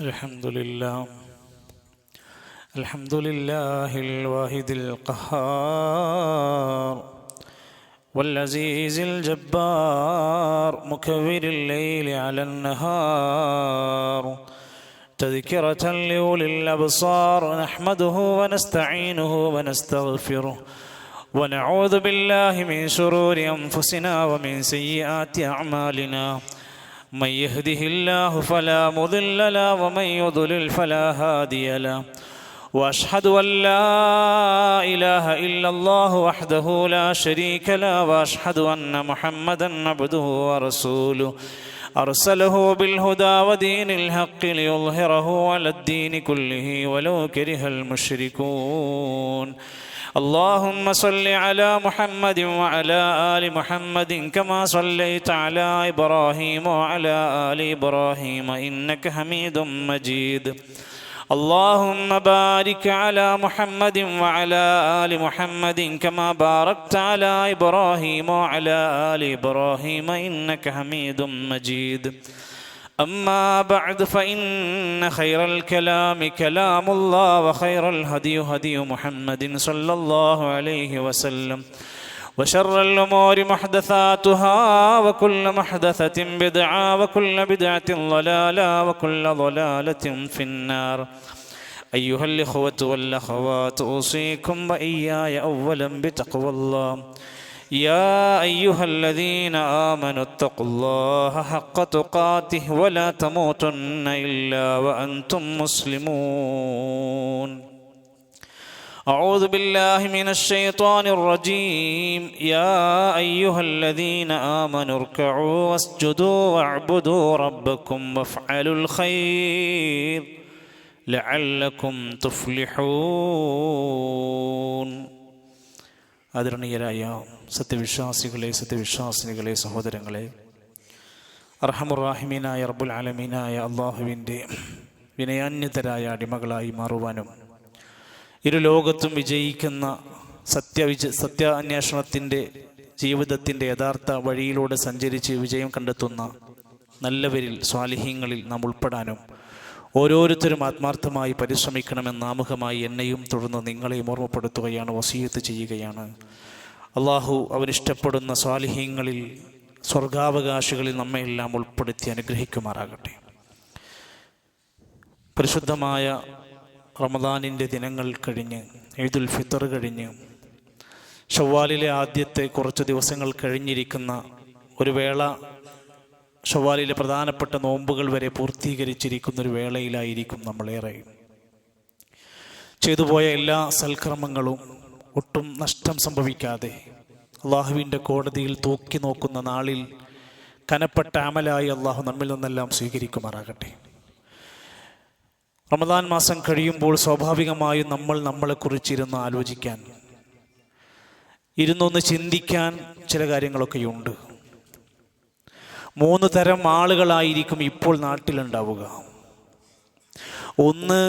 الحمد لله الواحد القهار والعزيز الجبار مكور الليل على النهار تذكرة لأولي الأبصار نحمده ونستعينه ونستغفره ونعوذ بالله من شرور أنفسنا ومن سيئات أعمالنا من يهده الله فلا مضل له ومن يضلل فلا هادي له وأشهد أن لا إله إلا الله وحده لا شريك له وأشهد أن محمدا عبده ورسوله أرسله بالهدى ودين الحق ليظهره على الدين كله ولو كره المشركون اللهم صل على محمد وعلى آل محمد كما صليت على إبراهيم وعلى آل إبراهيم إنك حميد مجيد اللهم بارك على محمد وعلى آل محمد كما باركت على إبراهيم وعلى آل إبراهيم إنك حميد مجيد أما بعد فإن خير الكلام كلام الله وخير الهدي هدي محمد صلى الله عليه وسلم وشر الأمور محدثاتها وكل محدثة بدعة وكل بدعة ضلالة وكل ضلالة في النار أيها الإخوة والأخوات أوصيكم وإياي أولا بتقوى الله يا أيها الذين آمنوا اتقوا الله حق تقاته ولا تموتن إلا وأنتم مسلمون أعوذ بالله من الشيطان الرجيم يا أيها الذين آمنوا اركعوا واسجدوا واعبدوا ربكم وافعلوا الخير لعلكم تفلحون ആദരണീയരായ സത്യവിശ്വാസികളെ സഹോദരങ്ങളെ, അർഹമുറാഹിമീനായ റബ്ബുൽ ആലമീനായ അള്ളാഹുവിൻ്റെ വിനയാന്വിതരായ അടിമകളായി മാറുവാനും ഇരു ലോകത്തും വിജയിക്കുന്ന സത്യാന്വേഷണത്തിൻ്റെ ജീവിതത്തിൻ്റെ യഥാർത്ഥ വഴിയിലൂടെ സഞ്ചരിച്ച് വിജയം കണ്ടെത്തുന്ന നല്ലവരിൽ സ്വാലിഹീങ്ങളിൽ നാം ഉൾപ്പെടാനും ഓരോരുത്തരും ആത്മാർത്ഥമായി പരിശ്രമിക്കണമെന്ന് ആമുഖമായി എന്നെയും തുടർന്ന് നിങ്ങളെയും ഓർമ്മപ്പെടുത്തുകയാണ്, വസിയത്ത് ചെയ്യുകയാണ്. അള്ളാഹു അവരിഷ്ടപ്പെടുന്ന സ്വാലിഹീങ്ങളിൽ സ്വർഗാവകാശികളിൽ നമ്മെയെല്ലാം ഉൾപ്പെടുത്തി അനുഗ്രഹിക്കുമാറാകട്ടെ. പരിശുദ്ധമായ റമദാനിൻ്റെ ദിനങ്ങൾ കഴിഞ്ഞ്, ഈദുൽ ഫിത്തർ കഴിഞ്ഞ്, ഷവ്വാലിലെ ആദ്യത്തെ കുറച്ച് ദിവസങ്ങൾ കഴിഞ്ഞിരിക്കുന്ന ഒരു വേള, ഷവ്വാലിലെ പ്രധാനപ്പെട്ട നോമ്പുകൾ വരെ പൂർത്തീകരിച്ചിരിക്കുന്നൊരു വേളയിലായിരിക്കും നമ്മളേറെ. ചെയ്തുപോയ എല്ലാ സൽക്കർമ്മങ്ങളും ഒട്ടും നഷ്ടം സംഭവിക്കാതെ അള്ളാഹുവിൻ്റെ കോടതിയിൽ തൂക്കി നോക്കുന്ന നാളിൽ കനപ്പെട്ട അമലായി അള്ളാഹു നമ്മിൽ നിന്നെല്ലാം സ്വീകരിക്കുമാറാകട്ടെ. റമദാൻ മാസം കഴിയുമ്പോൾ സ്വാഭാവികമായും നമ്മളെക്കുറിച്ചിരുന്ന് ആലോചിക്കാൻ, ഇരുന്നൊന്ന് ചിന്തിക്കാൻ ചില കാര്യങ്ങളൊക്കെയുണ്ട്. 3 തരം ആളുകളായിരിക്കും ഇപ്പോൾ നാട്ടിലുണ്ടാവുക. ഒന്ന്,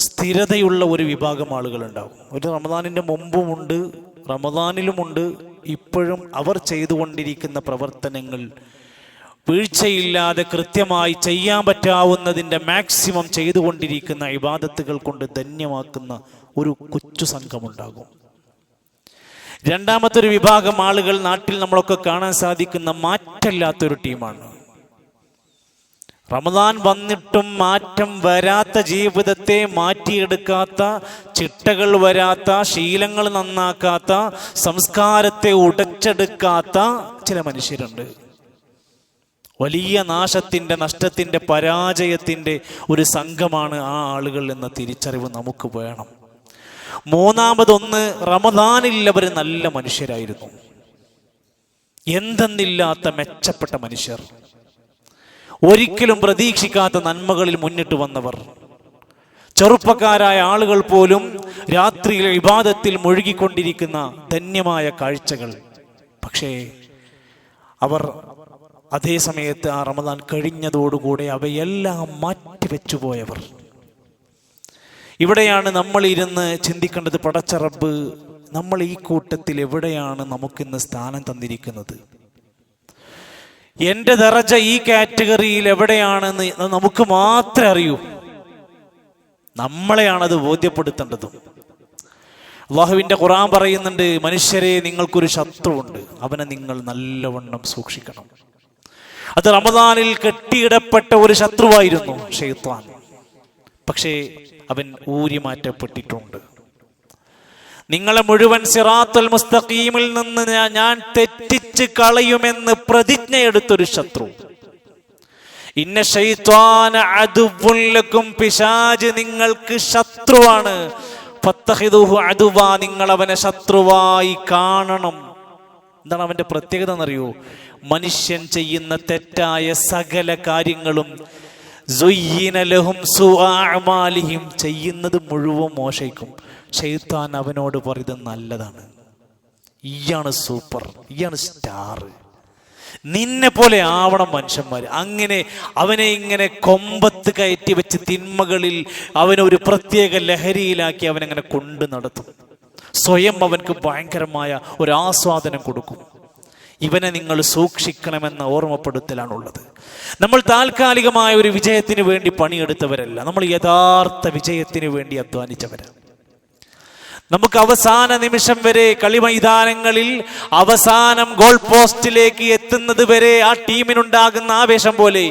സ്ഥിരതയുള്ള ഒരു വിഭാഗം ആളുകളുണ്ടാവും. ഒരു റമദാനിൻ്റെ മുമ്പുമുണ്ട്, റമദാനിലുമുണ്ട്. ഇപ്പോഴും അവർ ചെയ്തുകൊണ്ടിരിക്കുന്ന പ്രവർത്തനങ്ങൾ വീഴ്ചയില്ലാതെ കൃത്യമായി ചെയ്യാൻ പറ്റാവുന്നതിൻ്റെ മാക്സിമം ചെയ്തുകൊണ്ടിരിക്കുന്ന ഇബാദത്തുകൾ കൊണ്ട് ധന്യമാക്കുന്ന ഒരു കൊച്ചു സംഘമുണ്ടാകും. രണ്ടാമത്തെ ഒരു വിഭാഗം ആളുകൾ നാട്ടിൽ നമ്മളൊക്കെ കാണാൻ സാധിക്കുന്ന മാറ്റമില്ലാത്തൊരു ടീമാണ്. റമദാൻ വന്നിട്ടും മാറ്റം വരാത്ത, ജീവിതത്തെ മാറ്റിയെടുക്കാത്ത, ചിട്ടകൾ വരാത്ത, ശീലങ്ങൾ നന്നാക്കാത്ത, സംസ്കാരത്തെ ഉടച്ചെടുക്കാത്ത ചില മനുഷ്യരുണ്ട്. വലിയ നാശത്തിൻ്റെ, നഷ്ടത്തിൻ്റെ, പരാജയത്തിൻ്റെ ഒരു സംഘമാണ് ആ ആളുകൾ എന്ന തിരിച്ചറിവ് നമുക്ക് വേണം. മൂന്നാമതൊന്ന്, റമദാനിൽ അവർ നല്ല മനുഷ്യരായിരുന്നു, എന്തെന്നില്ലാത്ത മെച്ചപ്പെട്ട മനുഷ്യർ, ഒരിക്കലും പ്രതീക്ഷിക്കാത്ത നന്മകളിൽ മുന്നിട്ട് വന്നവർ. ചെറുപ്പക്കാരായ ആളുകൾ പോലും രാത്രിയിലെ ഇബാദത്തിൽ മുഴുകിക്കൊണ്ടിരിക്കുന്ന ധന്യമായ കാഴ്ചകൾ. പക്ഷേ അവർ അതേ സമയത്ത് ആ റമദാൻ കഴിഞ്ഞതോടുകൂടെ അവയെല്ലാം മാറ്റിവെച്ചു പോയവർ. ഇവിടെയാണ് നമ്മൾ ഇരുന്ന് ചിന്തിക്കേണ്ടത്, പടച്ച റബ്ബ് നമ്മൾ ഈ കൂട്ടത്തിൽ എവിടെയാണ് നമുക്കിന്ന് സ്ഥാനം തന്നിരിക്കുന്നത്? എൻ്റെ ദറജ ഈ കാറ്റഗറിയിൽ എവിടെയാണെന്ന് നമുക്ക് മാത്രമേ അറിയൂ. നമ്മളെയാണത് ബോധ്യപ്പെടുത്തേണ്ടതും. അല്ലാഹുവിൻ്റെ ഖുർആൻ പറയുന്നുണ്ട്, മനുഷ്യരെ നിങ്ങൾക്കൊരു ശത്രുവുണ്ട്, അവനെ നിങ്ങൾ നല്ലവണ്ണം സൂക്ഷിക്കണം. അത് റമദാനിൽ കെട്ടിയിടപ്പെട്ട ഒരു ശത്രുവായിരുന്നു ശൈത്താൻ. പക്ഷേ അവൻ ഊരി മാറ്റപ്പെട്ടിട്ടുണ്ട്. നിങ്ങളെ മുഴുവൻ സിറാത്തുൽ മുസ്തഖീമിൽ നിന്ന് ഞാൻ തെറ്റിച്ച് കളയുമെന്ന് പ്രതിജ്ഞയെടുത്തൊരു ശത്രു. ഇന്ന ശൈത്വാന അദുവ്വുൻ ലക്കും, പിശാച് നിങ്ങൾക്ക് ശത്രുവാണ്. ഫത്തഖിദുഹു അദുവ, നിങ്ങൾ അവനെ ശത്രുവായി കാണണം. എന്താണ് അവന്റെ പ്രത്യേകത എന്നറിയോ? മനുഷ്യൻ ചെയ്യുന്ന തെറ്റായ സകല കാര്യങ്ങളും സുയ്യിന ലഹും സുആ അഅമാലിഹിം, ചെയ്യുന്നത് മുഴുവൻ മോശിക്കും. ശൈത്താൻ അവനോട് പറയുന്നത് നല്ലതാണ്, ഇയാണ് സൂപ്പർ, ഇയാണ് സ്റ്റാർ, നിന്നെ പോലെ ആവണം മനുഷ്യന്മാർ. അങ്ങനെ അവനെ ഇങ്ങനെ കൊമ്പത്ത് കയറ്റി വെച്ച് തിന്മകളിൽ അവനൊരു പ്രത്യേക ലഹരിയിലാക്കി അവനങ്ങനെ കൊണ്ടു നടത്തും. സ്വയം അവനക്ക് ഭയങ്കരമായ ഒരു ആസ്വാദനം കൊടുക്കും. ഇവനെ നിങ്ങൾ സൂക്ഷിക്കണമെന്ന ഓർമ്മപ്പെടുത്തലാണുള്ളത്. നമ്മൾ താൽക്കാലികമായ ഒരു വിജയത്തിന് വേണ്ടി പണിയെടുത്തവരല്ല, നമ്മൾ യഥാർത്ഥ വിജയത്തിന് വേണ്ടി അധ്വാനിച്ചവരാണ്. നമുക്ക് അവസാന നിമിഷം വരെ കളി മൈതാനങ്ങളിൽ അവസാനം ഗോൾ പോസ്റ്റിലേക്ക് എത്തുന്നത് വരെ ആ ടീമിനുണ്ടാകുന്ന ആവേശം പോലെ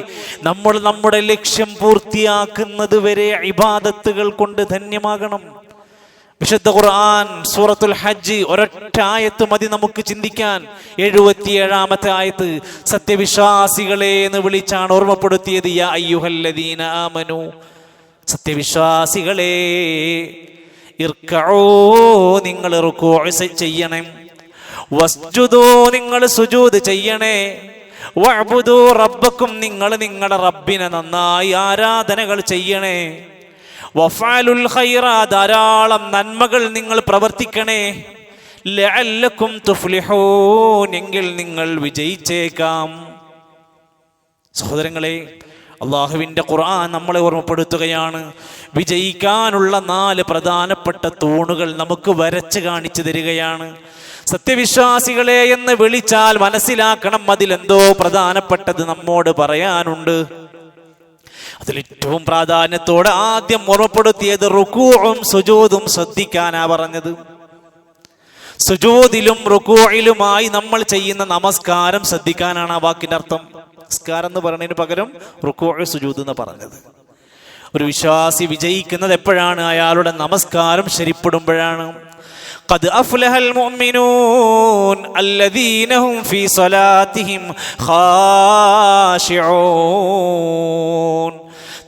നമ്മൾ നമ്മുടെ ലക്ഷ്യം പൂർത്തിയാക്കുന്നത് വരെ ഇബാദത്തുകൾ കൊണ്ട് ധന്യമാകണം. വിശുദ്ധ ഖുർആൻ സൂറത്തുൽ ഹജ്ജ് ഒരൊറ്റ ആയത്ത് മതി നമുക്ക് ചിന്തിക്കാൻ. 77-ാമത്തെ ആയത്ത് സത്യവിശ്വാസികളെ എന്ന് വിളിച്ചാണ് ഓർമ്മപ്പെടുത്തിയത്. യാ അയ്യുഹല്ലദീന ആമനു, സത്യവിശ്വാസികളെ, ഇർക്കഊ, നിങ്ങൾ റുകൂ ചെയ്യണം, വസ്ജുദൂ, നിങ്ങൾ സുജൂദ് ചെയ്യണേ, വഅ്ബുദൂ റബ്ബക്കും, നിങ്ങൾ നിങ്ങളുടെ റബ്ബിനെ നന്നായി ആരാധനകൾ ചെയ്യണേ, വഫഅലുൽ ഖൈറ, ധാരാളം നന്മകൾ നിങ്ങൾ പ്രവർത്തിക്കണേ, ലഅല്ലക്കും തുഫ്ലിഹൂൻ, എങ്കിൽ നിങ്ങൾ വിജയിച്ചേക്കാം. സഹോദരങ്ങളെ, അള്ളാഹുവിൻ്റെ ഖുർആൻ നമ്മളെ ഓർമ്മപ്പെടുത്തുകയാണ്. വിജയിക്കാനുള്ള 4 പ്രധാനപ്പെട്ട തൂണുകൾ നമുക്ക് വരച്ച് കാണിച്ചു തരികയാണ്. സത്യവിശ്വാസികളെ എന്ന് വിളിച്ചാൽ മനസ്സിലാക്കണം, അതിലെന്തോ പ്രധാനപ്പെട്ടത് നമ്മോട് പറയാനുണ്ട്. അതിലേറ്റവും പ്രാധാന്യത്തോടെ ആദ്യം ഓർമ്മപ്പെടുത്തിയത് റുകൂഉം സുജൂദും ശ്രദ്ധിക്കാനാ പറഞ്ഞത്. സുജൂദിലും റുകൂഇലുമായി നമ്മൾ ചെയ്യുന്ന നമസ്കാരം ശ്രദ്ധിക്കാനാണ് ആ വാക്കിന്റെ അർത്ഥം. നമസ്കാരം എന്ന് പറയുന്നതിന് പകരം റുകൂഉ സുജൂദ് എന്ന് പറഞ്ഞത്. ഒരു വിശ്വാസി വിജയിക്കുന്നത് എപ്പോഴാണ്? അയാളുടെ നമസ്കാരം ശരിപ്പെടുമ്പോഴാണ്. ഖദ് അഫ്ലഹൽ മുഅ്മിനൂൻ അല്ലദീന ഹും ഫീ സ്വലാത്തിഹിം ഖാശിഊൻ,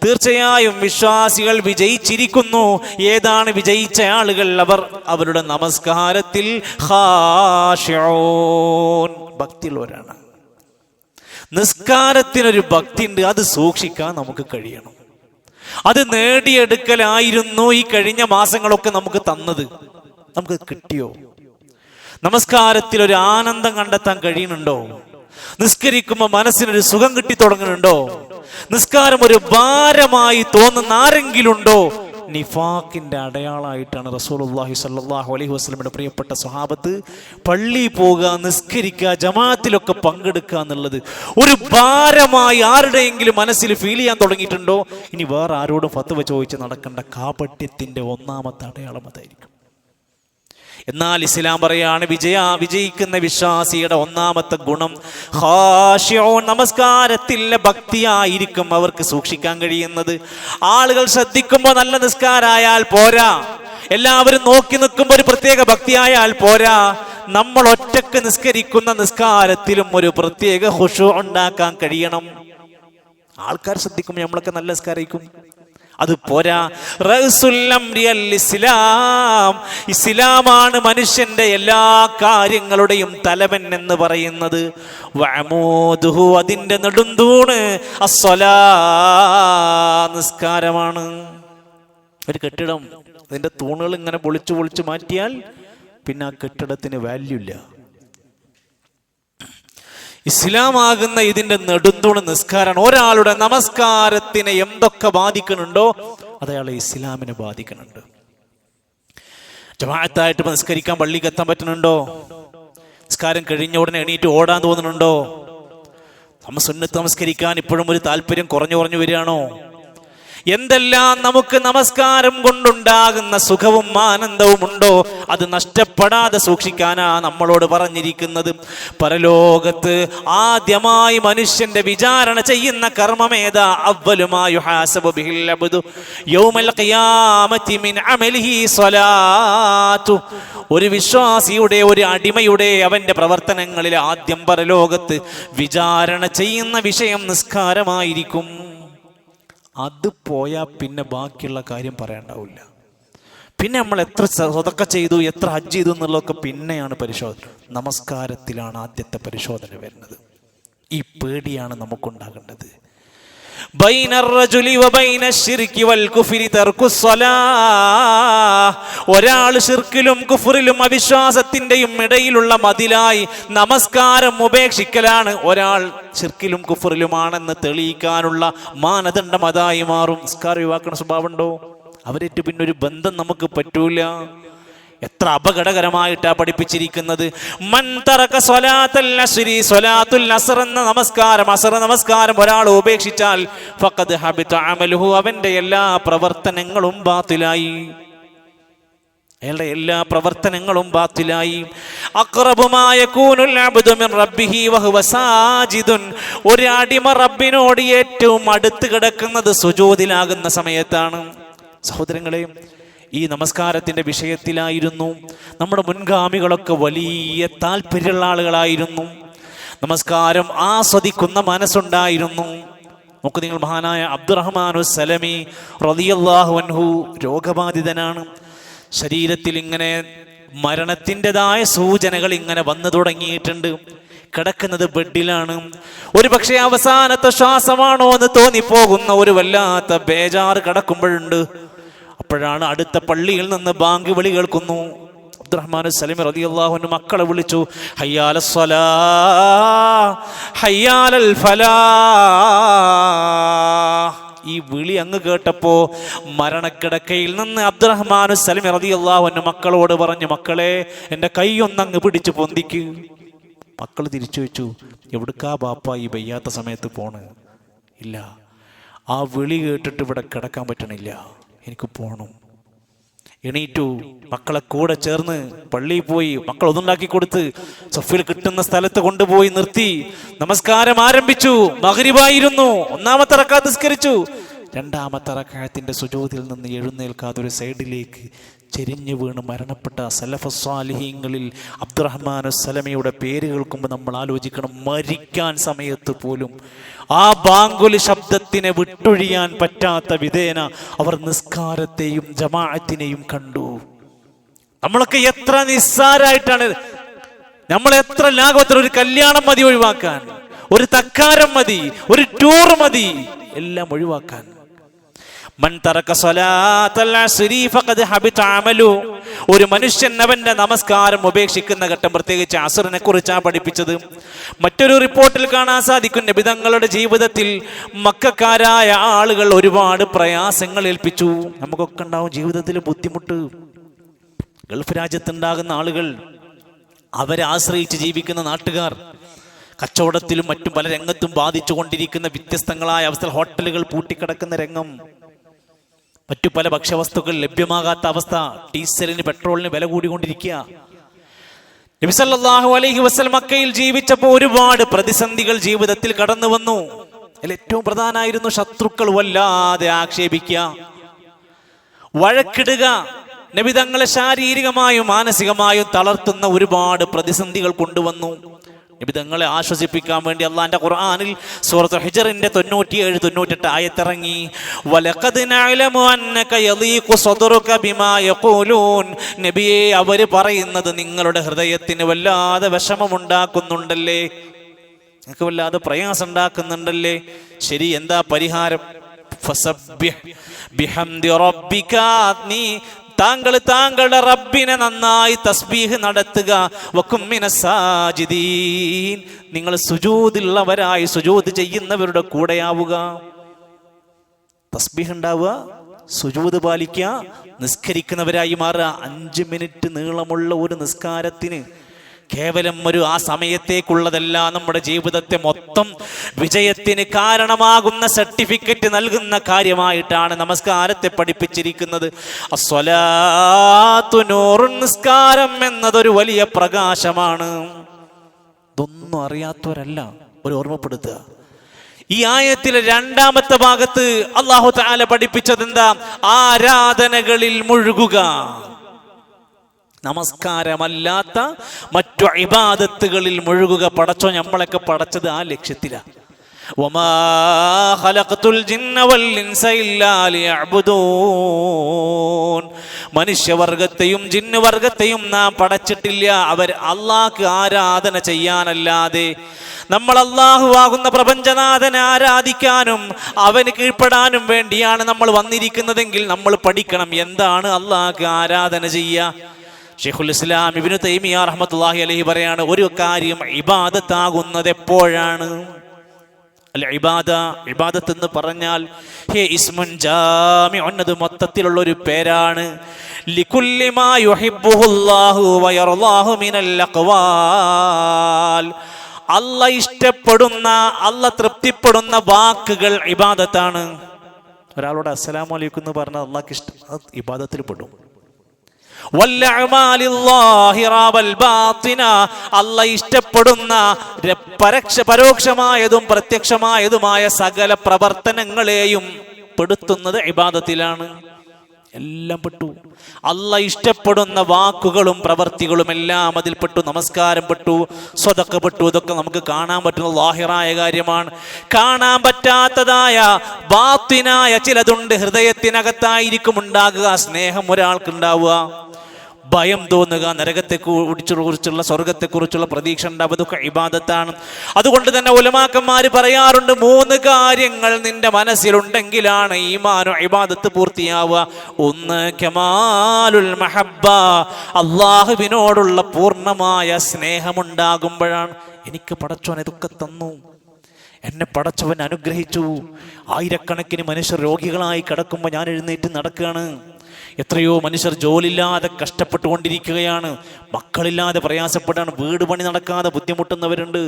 തീർച്ചയായും വിശ്വാസികൾ വിജയിച്ചിരിക്കുന്നു. ഏതാണ് വിജയിച്ച ആളുകൾ? അവർ അവരുടെ നമസ്കാരത്തിൽ ഖാശിഊൻ, ഭക്തിയുള്ളവരാണ്. നിസ്കാരത്തിനൊരു ഭക്തി ഉണ്ട്, അത് സൂക്ഷിക്കാൻ നമുക്ക് കഴിയണം. അത് നേടിയെടുക്കലായിരുന്നു ഈ കഴിഞ്ഞ മാസങ്ങളൊക്കെ നമുക്ക് തന്നത്. നമുക്ക് കിട്ടിയോ? നമസ്കാരത്തിൽ ഒരു ആനന്ദം കണ്ടെത്താൻ കഴിയുന്നുണ്ടോ? നിസ്കരിക്കുമ്പോൾ മനസ്സിനൊരു സുഖം കിട്ടി തുടങ്ങുന്നുണ്ടോ? നിസ്കാരം ഒരു ഭാരമായി തോന്നുന്ന ആരെങ്കിലും ഉണ്ടോ? നിഫാഖിന്റെ അടയാളമായിട്ടാണ് റസൂലുള്ളാഹി സ്വല്ലല്ലാഹു അലൈഹി വസല്ലമയുടെ പ്രിയപ്പെട്ട സ്വഹാബത്ത് പള്ളിയിൽ പോകുക, നിസ്കരിക്കുക, ജമാഅത്തിലൊക്കെ പങ്കെടുക്കുക എന്നുള്ളത് ഒരു ഭാരമായി ആരുടെയെങ്കിലും മനസ്സിൽ ഫീൽ ചെയ്യാൻ തുടങ്ങിയിട്ടുണ്ടോ? ഇനി വേറെ ആരോടും ഫത്വ ചോദിച്ച് നടക്കേണ്ട കാപട്യത്തിന്റെ ഒന്നാമത്തെ അടയാളം അതായിരിക്കും. എന്നാൽ ഇസ്ലാം പറയാണ്, വിജയിക്കുന്ന വിശ്വാസിയുടെ ഒന്നാമത്തെ ഗുണം ഖാശിഊൻ, നമസ്കാരത്തിലെ ഭക്തിയായിരിക്കും അവർക്ക് സൂക്ഷിക്കാൻ കഴിയുന്നത്. ആളുകൾ ശ്രദ്ധിക്കുമ്പോൾ നല്ല നിസ്കാരായാൽ പോരാ, എല്ലാവരും നോക്കി നിൽക്കുമ്പോൾ ഒരു പ്രത്യേക ഭക്തിയായാൽ പോരാ. നമ്മൾ ഒറ്റക്ക് നിസ്കരിക്കുന്ന നിസ്കാരത്തിലും ഒരു പ്രത്യേക ഖുശൂ ഉണ്ടാക്കാൻ കഴിയണം. ആൾക്കാർ ശ്രദ്ധിക്കുമ്പോൾ നമ്മളൊക്കെ നല്ല നിസ്കാരിക്കും, അത് പോരാ. ഇസ്ലാം, ഇസ്ലാമാണ് മനുഷ്യന്റെ എല്ലാ കാര്യങ്ങളുടെയും തലവൻ എന്ന് പറയുന്നത്. വഅമൂദുഹു, അതിന്റെ നെടുന്തൂണ് അസ്സലാ, നിസ്കാരമാണ്. ഒരു കെട്ടിടം, അതിന്റെ തൂണുകൾ ഇങ്ങനെ പൊളിച്ചു പൊളിച്ചു മാറ്റിയാൽ പിന്നെ ആ കെട്ടിടത്തിന് വാല്യൂ ഇല്ല. ഇസ്ലാമാകുന്ന ഇതിന്റെ നെടുന്തൂണ് നിസ്കാരമാണ്. ഒരാളുടെ നമസ്കാരത്തിനെ എന്തൊക്കെ ബാധിക്കുന്നുണ്ടോ അത് അയാളെ ഇസ്ലാമിനെ ബാധിക്കുന്നുണ്ട്. ജമാഅത്തായിട്ട് നിസ്കരിക്കാൻ പള്ളിക്ക് എത്താൻ പറ്റുന്നുണ്ടോ? നിസ്കാരം കഴിഞ്ഞ ഉടനെ എണീറ്റ് ഓടാൻ തോന്നുന്നുണ്ടോ? സുന്നത്ത് നമസ്കരിക്കാൻ ഇപ്പോഴും ഒരു താല്പര്യം കുറഞ്ഞു വരികയാണോ? എന്തെല്ലാം നമുക്ക് നമസ്കാരം കൊണ്ടുണ്ടാകുന്ന സുഖവും ആനന്ദവും ഉണ്ടോ, അത് നഷ്ടപ്പെടാതെ സൂക്ഷിക്കാനാ നമ്മളോട് പറഞ്ഞിരിക്കുന്നത്. പരലോകത്ത് ആദ്യമായി മനുഷ്യന്റെ വിചാരണ ചെയ്യുന്ന കർമ്മമേതാ? അവ്വലുമാ യുഹാസബു ബിഹിൽ അബ്ദു യൗമൽ ഖിയാമത്തി മിൻ അമലിഹി സ്വലാത്തു. ഒരു വിശ്വാസിയുടെ, ഒരു അടിമയുടെ അവന്റെ പ്രവർത്തനങ്ങളിൽ ആദ്യം പരലോകത്ത് വിചാരണ ചെയ്യുന്ന വിഷയം നിസ്കാരമായിരിക്കും. അത് പോയാൽ പിന്നെ ബാക്കിയുള്ള കാര്യം പറയാണ്ടാവില്ല. പിന്നെ നമ്മൾ എത്ര സ്വതക്ക ചെയ്തു, എത്ര ഹജ്ജ് ചെയ്തു എന്നുള്ളതൊക്കെ പിന്നെയാണ് പരിശോധന. നമസ്കാരത്തിലാണ് ആദ്യത്തെ പരിശോധന വരുന്നത്. ഈ പേടിയാണ് നമുക്കുണ്ടാകേണ്ടത്. ഒരാൾ ശിർക്കിലും കുഫറിലും അവിശ്വാസത്തിന്റെയും ഇടയിലുള്ള മതിലായി നമസ്കാരം ഉപേക്ഷിക്കലാണ്. ഒരാൾ ശിർക്കിലും കുഫറിലുമാണെന്ന് തെളിയിക്കാനുള്ള മാനദണ്ഡം അതായി മാറും. നിസ്കാരം ഒഴിവാക്കുന്ന സ്വഭാവമുണ്ടോ? അവരേറ്റ് പിന്നെ ഒരു ബന്ധം നമുക്ക് പറ്റൂല. എത്ര അപകടകരമായിട്ടാ പഠിപ്പിച്ചിരിക്കുന്നത്. മൻ തറക സ്വലാത്തുൽ അസ്രി, സ്വലാത്തുൽ അസ്ർ എന്ന നമസ്കാരം, അസ്ർ നമസ്കാരം ഒരാൾ ഉപേക്ഷിച്ചാൽ ഫഖദ് ഹബിത അമലുഹു, അവന്റെ എല്ലാ പ്രവർത്തനങ്ങളും ബാത്തിലായി. അയാളുടെ എല്ലാ പ്രവർത്തനങ്ങളും ബാത്തിലായി. അഖ്റബു മാ യകൂനുൽ അബ്ദു മിൻ റബ്ബിഹി വഹുവ സാജിദുൻ. ഒരു അടിമ റബ്ബിനോട് ഏറ്റവും അടുത്ത് കിടക്കുന്നത് സുജൂദിലാകുന്ന സമയത്താണ്. സഹോദരങ്ങളെ, ഈ നമസ്കാരത്തിന്റെ വിഷയത്തിലായിരുന്നു നമ്മുടെ മുൻഗാമികളൊക്കെ വലിയ താല്പര്യമുള്ള ആളുകളായിരുന്നു. നമസ്കാരം ആസ്വദിക്കുന്ന മനസ്സുണ്ടായിരുന്നു. നമുക്ക് നിങ്ങൾ മഹാനായ അബ്ദുറഹ്മാനു സലമി റളിയല്ലാഹു അൻഹു രോഗബാധിതനാണ്. ശരീരത്തിൽ ഇങ്ങനെ മരണത്തിൻ്റെതായ സൂചനകൾ ഇങ്ങനെ വന്നു തുടങ്ങിയിട്ടുണ്ട്. കിടക്കുന്നത് ബെഡിലാണ്. ഒരു പക്ഷേ അവസാനത്തെ ശ്വാസമാണോ എന്ന് തോന്നിപ്പോകുന്ന ഒരു വല്ലാത്ത ബേജാറ് കിടക്കുമ്പോഴുണ്ട്. അപ്പോഴാണ് അടുത്ത പള്ളിയിൽ നിന്ന് ബാങ്ക് വിളി കേൾക്കുന്നു. അബ്ദുറഹ്മാൻ സലമി റളിയല്ലാഹു അൻഹു മക്കളെ വിളിച്ചു, ഹയ്യാലസ് സ്വലാ ഹയ്യാലൽ ഫലാ. ഈ വിളി അങ്ങ് കേട്ടപ്പോ മരണക്കിടക്കയിൽ നിന്ന് അബ്ദുറഹ്മാൻ സലമി റളിയല്ലാഹു അൻഹു മക്കളോട് പറഞ്ഞു, മക്കളെ എൻ്റെ കൈ ഒന്നങ്ങ് പിടിച്ച് പൊന്തിക്ക്. മക്കൾ തിരിച്ചു വെച്ചു, എവിടുക്കാ ബാപ്പ ഈ വയ്യാത്ത സമയത്ത് പോണ്? ഇല്ല, ആ വിളി കേട്ടിട്ട് ഇവിടെ കിടക്കാൻ പറ്റണില്ല, എനിക്ക് പോകണം. എണീറ്റു, മക്കളെ കൂടെ ചേർന്ന് പള്ളിയിൽ പോയി. മക്കൾ ഒന്നുണ്ടാക്കി കൊടുത്ത് സഫിൽ കിട്ടുന്ന സ്ഥലത്ത് കൊണ്ടുപോയി നിർത്തി നമസ്കാരം ആരംഭിച്ചു. മഗ്രിബായിരുന്നു. ഒന്നാമത്തെ റക്അത്ത് നിസ്കരിച്ചു. രണ്ടാമത്തെ റക്അത്തിന്റെ സുജൂദിൽ നിന്ന് എഴുന്നേൽക്കാതെ ഒരു സൈഡിലേക്ക് ചെരിഞ്ഞു വീണ് മരണപ്പെട്ട സലഫസ് സാലിഹീങ്ങളിൽ അബ്ദുറഹ്മാൻ സലമിയുടെ പേര് കേൾക്കുമ്പോൾ നമ്മൾ ആലോചിക്കണം, മരിക്കാൻ സമയത്ത് പോലും ആ ബാങ്കുലി ശബ്ദത്തിനെ വിട്ടൊഴിയാൻ പറ്റാത്ത വിധേന അവർ നിസ്കാരത്തെയും ജമാഅത്തിനെയും കണ്ടു. നമ്മളൊക്കെ എത്ര നിസ്സാരായിട്ടാണ്, നമ്മൾ എത്ര ലാഘവത്തിൽ. ഒരു കല്യാണം മതി ഒഴിവാക്കാൻ, ഒരു തക്കാരം മതി, ഒരു ടൂർ മതി, എല്ലാം ഒഴിവാക്കാൻ. മൻ തറക സ്വലാത്തൽ അസ്രി ഫഖദ് ഹബിത അമലു. ഒരു മനുഷ്യൻ അവന്റെ നമസ്കാരം ഉപേക്ഷിക്കുന്ന ഘട്ടം, പ്രത്യേകിച്ച് അസ്റിനെ കുറിച്ചാണ് പഠിപ്പിച്ചത്. മറ്റൊരു റിപ്പോർട്ടിൽ കാണാൻ സാധിക്കും, നബി തങ്ങളുടെ ജീവിതത്തിൽ മക്കക്കാരായ ആളുകൾ ഒരുപാട് പ്രയാസങ്ങൾ ഏൽപ്പിച്ചു. നമുക്കൊക്കെ ഉണ്ടാവും ജീവിതത്തിൽ ബുദ്ധിമുട്ട്. ഗൾഫ് രാജ്യത്തുണ്ടാകുന്ന ആളുകൾ, അവരെ ആശ്രയിച്ച് ജീവിക്കുന്ന നാട്ടുകാർ, കച്ചവടത്തിലും മറ്റും പല രംഗത്തും ബാധിച്ചു കൊണ്ടിരിക്കുന്ന വ്യത്യസ്തങ്ങളായ അവസ്ഥ, ഹോട്ടലുകൾ പൂട്ടിക്കിടക്കുന്ന രംഗം, മറ്റു പല ഭക്ഷ്യവസ്തുക്കൾ ലഭ്യമാകാത്ത അവസ്ഥ, ഡീസലിന് പെട്രോളിന് വില കൂടിക്കൊണ്ടിരിക്കുക. നബി സല്ലല്ലാഹു അലൈഹി വസല്ലം മക്കയിൽ ജീവിച്ചപ്പോൾ ഒരുപാട് പ്രതിസന്ധികൾ ജീവിതത്തിൽ കടന്നു വന്നു. അതിൽ ഏറ്റവും പ്രധാനമായിരുന്നു ശത്രുക്കൾ വല്ലാതെ ആക്ഷേപിക്കുക, വഴക്കിടുക. നബി തങ്ങളെ ശാരീരികമായും മാനസികമായും തളർത്തുന്ന ഒരുപാട് പ്രതിസന്ധികൾ കൊണ്ടുവന്നു. നബി തങ്ങളെ ആശ്വസിപ്പിക്കാൻ വേണ്ടി അള്ളാന്റെ ഖുർആനിൽ സൂറത്തുൽ ഹിജ്റിന്റെ 97-98 ആയത്തിറങ്ങി. വലഖദ് നഅലമു അന്നക യളീഖു സദ്റുക ബിമാ യഖൂലൂൻ. നബിയെ, അവർ പറയുന്നത് നിങ്ങളുടെ ഹൃദയത്തിന് വല്ലാതെ വിഷമമുണ്ടാക്കുന്നുണ്ടല്ലേ, നിങ്ങൾക്ക് വല്ലാതെ പ്രയാസം ഉണ്ടാക്കുന്നുണ്ടല്ലേ. ശരി, എന്താ പരിഹാരം? ഫസബ്ബിഹ് ബിഹംദി റബ്ബിക. നീ താങ്കളുടെ റബ്ബിനെ നന്നായി തസ്ബീഹ് നടത്തുക. വകും മിനസ് സാജിദീൻ. നിങ്ങൾ സുജൂദിലുള്ളവരായി, സുജൂദ് ചെയ്യുന്നവരുടെ കൂടെയാവുക. തസ്ബീഹ് ഉണ്ടാവുക, സുജൂദ് പാലിക്കുക, നിസ്കരിക്കുന്നവരായി മാറുക. 5 മിനിറ്റ് നീളമുള്ള ഒരു നിസ്കാരത്തിന് കേവലം ആ സമയത്തേക്കുള്ളതല്ല, നമ്മുടെ ജീവിതത്തെ മൊത്തം വിജയത്തിന് കാരണമാകുന്ന സർട്ടിഫിക്കറ്റ് നൽകുന്ന കാര്യമായിട്ടാണ് നമസ്കാരത്തെ പഠിപ്പിച്ചിരിക്കുന്നത്. അസ്സലാത്തു നൂറുൻ, നിസ്കാരം എന്നതൊരു വലിയ പ്രകാശമാണ്. ഇതൊന്നും അറിയാത്തവരല്ല, ഒരു ഓർമ്മപ്പെടുത്തുക. ഈ ആയത്തിലെ രണ്ടാമത്തെ ഭാഗത്ത് അല്ലാഹു തആല പഠിപ്പിച്ചത് എന്താ? ആരാധനകളിൽ മുഴുകുക. നമസ്കാരമല്ലാത്ത മറ്റു ഇബാദത്തുകളിൽ മുഴുകുക. പടച്ചോ നമ്മളൊക്കെ പടച്ചത് ആ ലക്ഷ്യത്തിലാണ്. വമാ ഖലഖതുൽ ജിന്ന വൽ ഇൻസ ഇല്ലാ ലിയഅ്ബുദൂൻ. മനുഷ്യവർഗത്തെയും ജിന്നുവർഗത്തെയും നാം പടച്ചിട്ടില്ല അവർ അല്ലാഹ്ക്ക് ആരാധന ചെയ്യാനല്ലാതെ. നമ്മൾ അല്ലാഹു ആകുന്ന പ്രപഞ്ചനാഥനെ ആരാധിക്കാനും അവന് കീഴ്പ്പെടാനും വേണ്ടിയാണ് നമ്മൾ വന്നിരിക്കുന്നതെങ്കിൽ നമ്മൾ പഠിക്കണം എന്താണ് അല്ലാഹ്ക്ക് ആരാധന ചെയ്യുക. ഷെയ്ഖുൽ ഇസ്ലാം ഇബ്നു തൈമിയ റഹ്മത്തുള്ളാഹി അലൈഹി പറയാണ്, ഒരു കാര്യം ഇബാദത്താകുന്നത് എപ്പോഴാണ്? അൽ ഇബാദത്ത് എന്ന് പറഞ്ഞാൽ ഇസ്മുൻ ജാമിഉൻ, അത് മൊത്തത്തിലുള്ള ഒരു പേരാണ്. ലികുല്ലി മാ യുഹിബ്ബുഹുല്ലാഹു വയർളാഹു മിനൽ അഖ്വാൽ. അല്ലാഹ് ഇഷ്ടപ്പെടുന്ന, അല്ലാഹ് തൃപ്തിപ്പെടുന്ന വാക്കുകൾ ഇബാദത്താണ്. ഒരാളോട് അസ്സലാമു അലൈക്കും എന്ന് പറഞ്ഞാൽ അല്ലാഹ്ക്ക് ഇഷ്ടം, അത് ഇബാദത്തിൽ പെടും. അല്ലാഹ് ഇഷ്ടപ്പെടുന്ന പരോക്ഷമായതും പ്രത്യക്ഷമായതുമായ സകല പ്രവർത്തനങ്ങളെയും പെടുത്തുന്നത് ഇബാദത്തിലാണ്. എല്ലാം പെട്ടു. അല്ലാഹ് ഇഷ്ടപ്പെടുന്ന വാക്കുകളും പ്രവർത്തികളും എല്ലാം അതിൽ പെട്ടു. നമസ്കാരം പെട്ടു, സ്വതക്ക പെട്ടു. ഇതൊക്കെ നമുക്ക് കാണാൻ പറ്റുന്ന ലാഹിറായ കാര്യമാണ്. കാണാൻ പറ്റാത്തതായ ബാത്തിനായ ചിലതുണ്ട്. ഹൃദയത്തിനകത്തായിരിക്കും ഉണ്ടാകുക. സ്നേഹം ഒരാൾക്ക് ഉണ്ടാവുക, ഭയം തോന്നുക, നരകത്തെക്കുറിച്ചുള്ള സ്വർഗത്തെക്കുറിച്ചുള്ള പ്രതീക്ഷ ഉണ്ടാവുക. ഇതൊക്കെ ഇബാദത്താണ്. അതുകൊണ്ട് തന്നെ ഉലമാക്കന്മാര് പറയാറുണ്ട്, 3 കാര്യങ്ങൾ നിന്റെ മനസ്സിലുണ്ടെങ്കിലാണ് ഈമാനോ ഇബാദത്ത് പൂർത്തിയാവുക. ഒന്ന് കമാലുൽ മഹബ്ബ, അള്ളാഹുവിനോടുള്ള പൂർണ്ണമായ സ്നേഹമുണ്ടാകുമ്പോഴാണ്. എനിക്ക് പടച്ചോൻ ഇതൊക്കെ തന്നു, എന്നെ പടച്ചവൻ അനുഗ്രഹിച്ചു. ആയിരക്കണക്കിന് മനുഷ്യർ രോഗികളായി കിടക്കുമ്പോൾ ഞാൻ എഴുന്നേറ്റ് നടക്കുകയാണ്. എത്രയോ മനുഷ്യർ ജോലിയില്ലാതെ കഷ്ടപ്പെട്ടുകൊണ്ടിരിക്കുകയാണ്, മക്കളില്ലാതെ പ്രയാസപ്പെടാണ്, വീട് പണി നടക്കാതെ ബുദ്ധിമുട്ടുന്നവരുണ്ട്.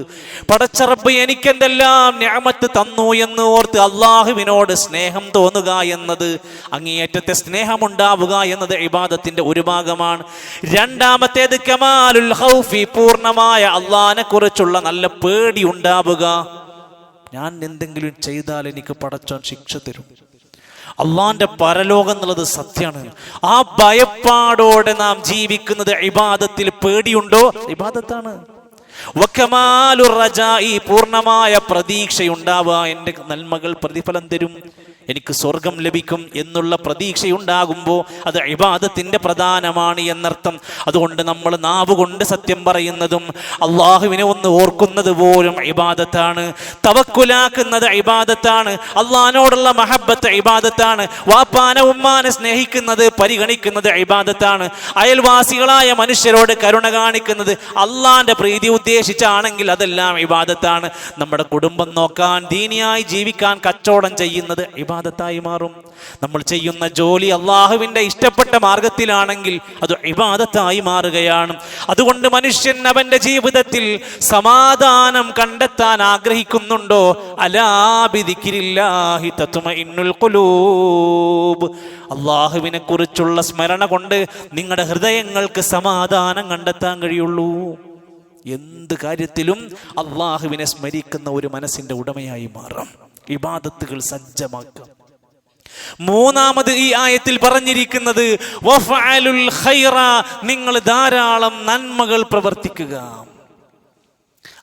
പടച്ച റബ്ബ് എനിക്കെന്തെല്ലാം നിഅമത്ത് തന്നു എന്ന് ഓർത്ത് അള്ളാഹുവിനോട് സ്നേഹം തോന്നുക എന്നത്, അങ്ങേയറ്റത്തെ സ്നേഹമുണ്ടാവുക എന്നത് ഇബാദത്തിന്റെ ഒരു ഭാഗമാണ്. രണ്ടാമത്തേത് കമാലുൽ ഖൗഫി, പൂർണ്ണമായ അള്ളാഹിനെ കുറിച്ചുള്ള നല്ല പേടി ഉണ്ടാവുക. ഞാൻ എന്തെങ്കിലും ചെയ്താൽ എനിക്ക് പടച്ചോൻ ശിക്ഷ തരും, അള്ളാന്റെ പരലോകം എന്നുള്ളത് സത്യമാണ്. ആ ഭയപ്പാടോടെ നാം ജീവിക്കുന്നത് ഇബാദത്തിൽ പേടിയുണ്ടോ? ഇബാദത്താണ്. വകമാലുർ റജാഇ, പൂർണ്ണമായ പ്രതീക്ഷയുണ്ടാവുക. എൻ്റെ നന്മകൾ പ്രതിഫലം തരും, എനിക്ക് സ്വർഗം ലഭിക്കും എന്നുള്ള പ്രതീക്ഷയുണ്ടാകുമ്പോൾ അത് ഇബാദത്തിന്റെ പ്രധാനമാണ് എന്നർത്ഥം. അതുകൊണ്ട് നമ്മൾ നാവ് കൊണ്ട് സത്യം പറയുന്നതും അള്ളാഹുവിനെ ഒന്ന് ഓർക്കുന്നത് പോലും ഇബാദത്താണ്. തവക്കുലാക്കുന്നത് ഇബാദത്താണ്. അള്ളാഹിനോടുള്ള മഹബ്ബത്ത് ഇബാദത്താണ്. വാപ്പാനെ ഉമ്മാനെ സ്നേഹിക്കുന്നത് പരിഗണിക്കുന്നത് ഇബാദത്താണ്. അയൽവാസികളായ മനുഷ്യരോട് കരുണ കാണിക്കുന്നത് അള്ളാന്റെ പ്രീതി ഉദ്ദേശിച്ചാണെങ്കിൽ അതെല്ലാം ഇബാദത്താണ്. നമ്മുടെ കുടുംബം നോക്കാൻ, ദീനിയായി ജീവിക്കാൻ കച്ചവടം ചെയ്യുന്നത് ഇബാദത്തായി മാറും. നമ്മൾ ചെയ്യുന്ന ജോലി അള്ളാഹുവിന്റെ ഇഷ്ടപ്പെട്ട മാർഗത്തിലാണെങ്കിൽ അത് ഇബാദത്തായി മാറുകയാണ്. അതുകൊണ്ട് മനുഷ്യൻ അവന്റെ ജീവിതത്തിൽ സമാധാനം കണ്ടെത്താൻ ആഗ്രഹിക്കുന്നുണ്ടോ? അലാ ബിദിക്രില്ലാഹി തത്മഇന്നുൽ ഖുലൂബ്, അള്ളാഹുവിനെ കുറിച്ചുള്ള സ്മരണ കൊണ്ട് നിങ്ങളുടെ ഹൃദയങ്ങൾക്ക് സമാധാനം കണ്ടെത്താൻ കഴിയുള്ളൂ. എന്ത് കാര്യത്തിലും അള്ളാഹുവിനെ സ്മരിക്കുന്ന ഒരു മനസ്സിന്റെ ഉടമയായി മാറാം. ഇബാദത്തുകൾ സജ്ജമാക്കാം. മൂന്നാമത് ഈ ആയത്തിൽ പറഞ്ഞിരിക്കുന്നത് വഫഅലുൽ ഖൈറ, നിങ്ങൾ ധാരാളം നന്മകൾ പ്രവർത്തിക്കുക.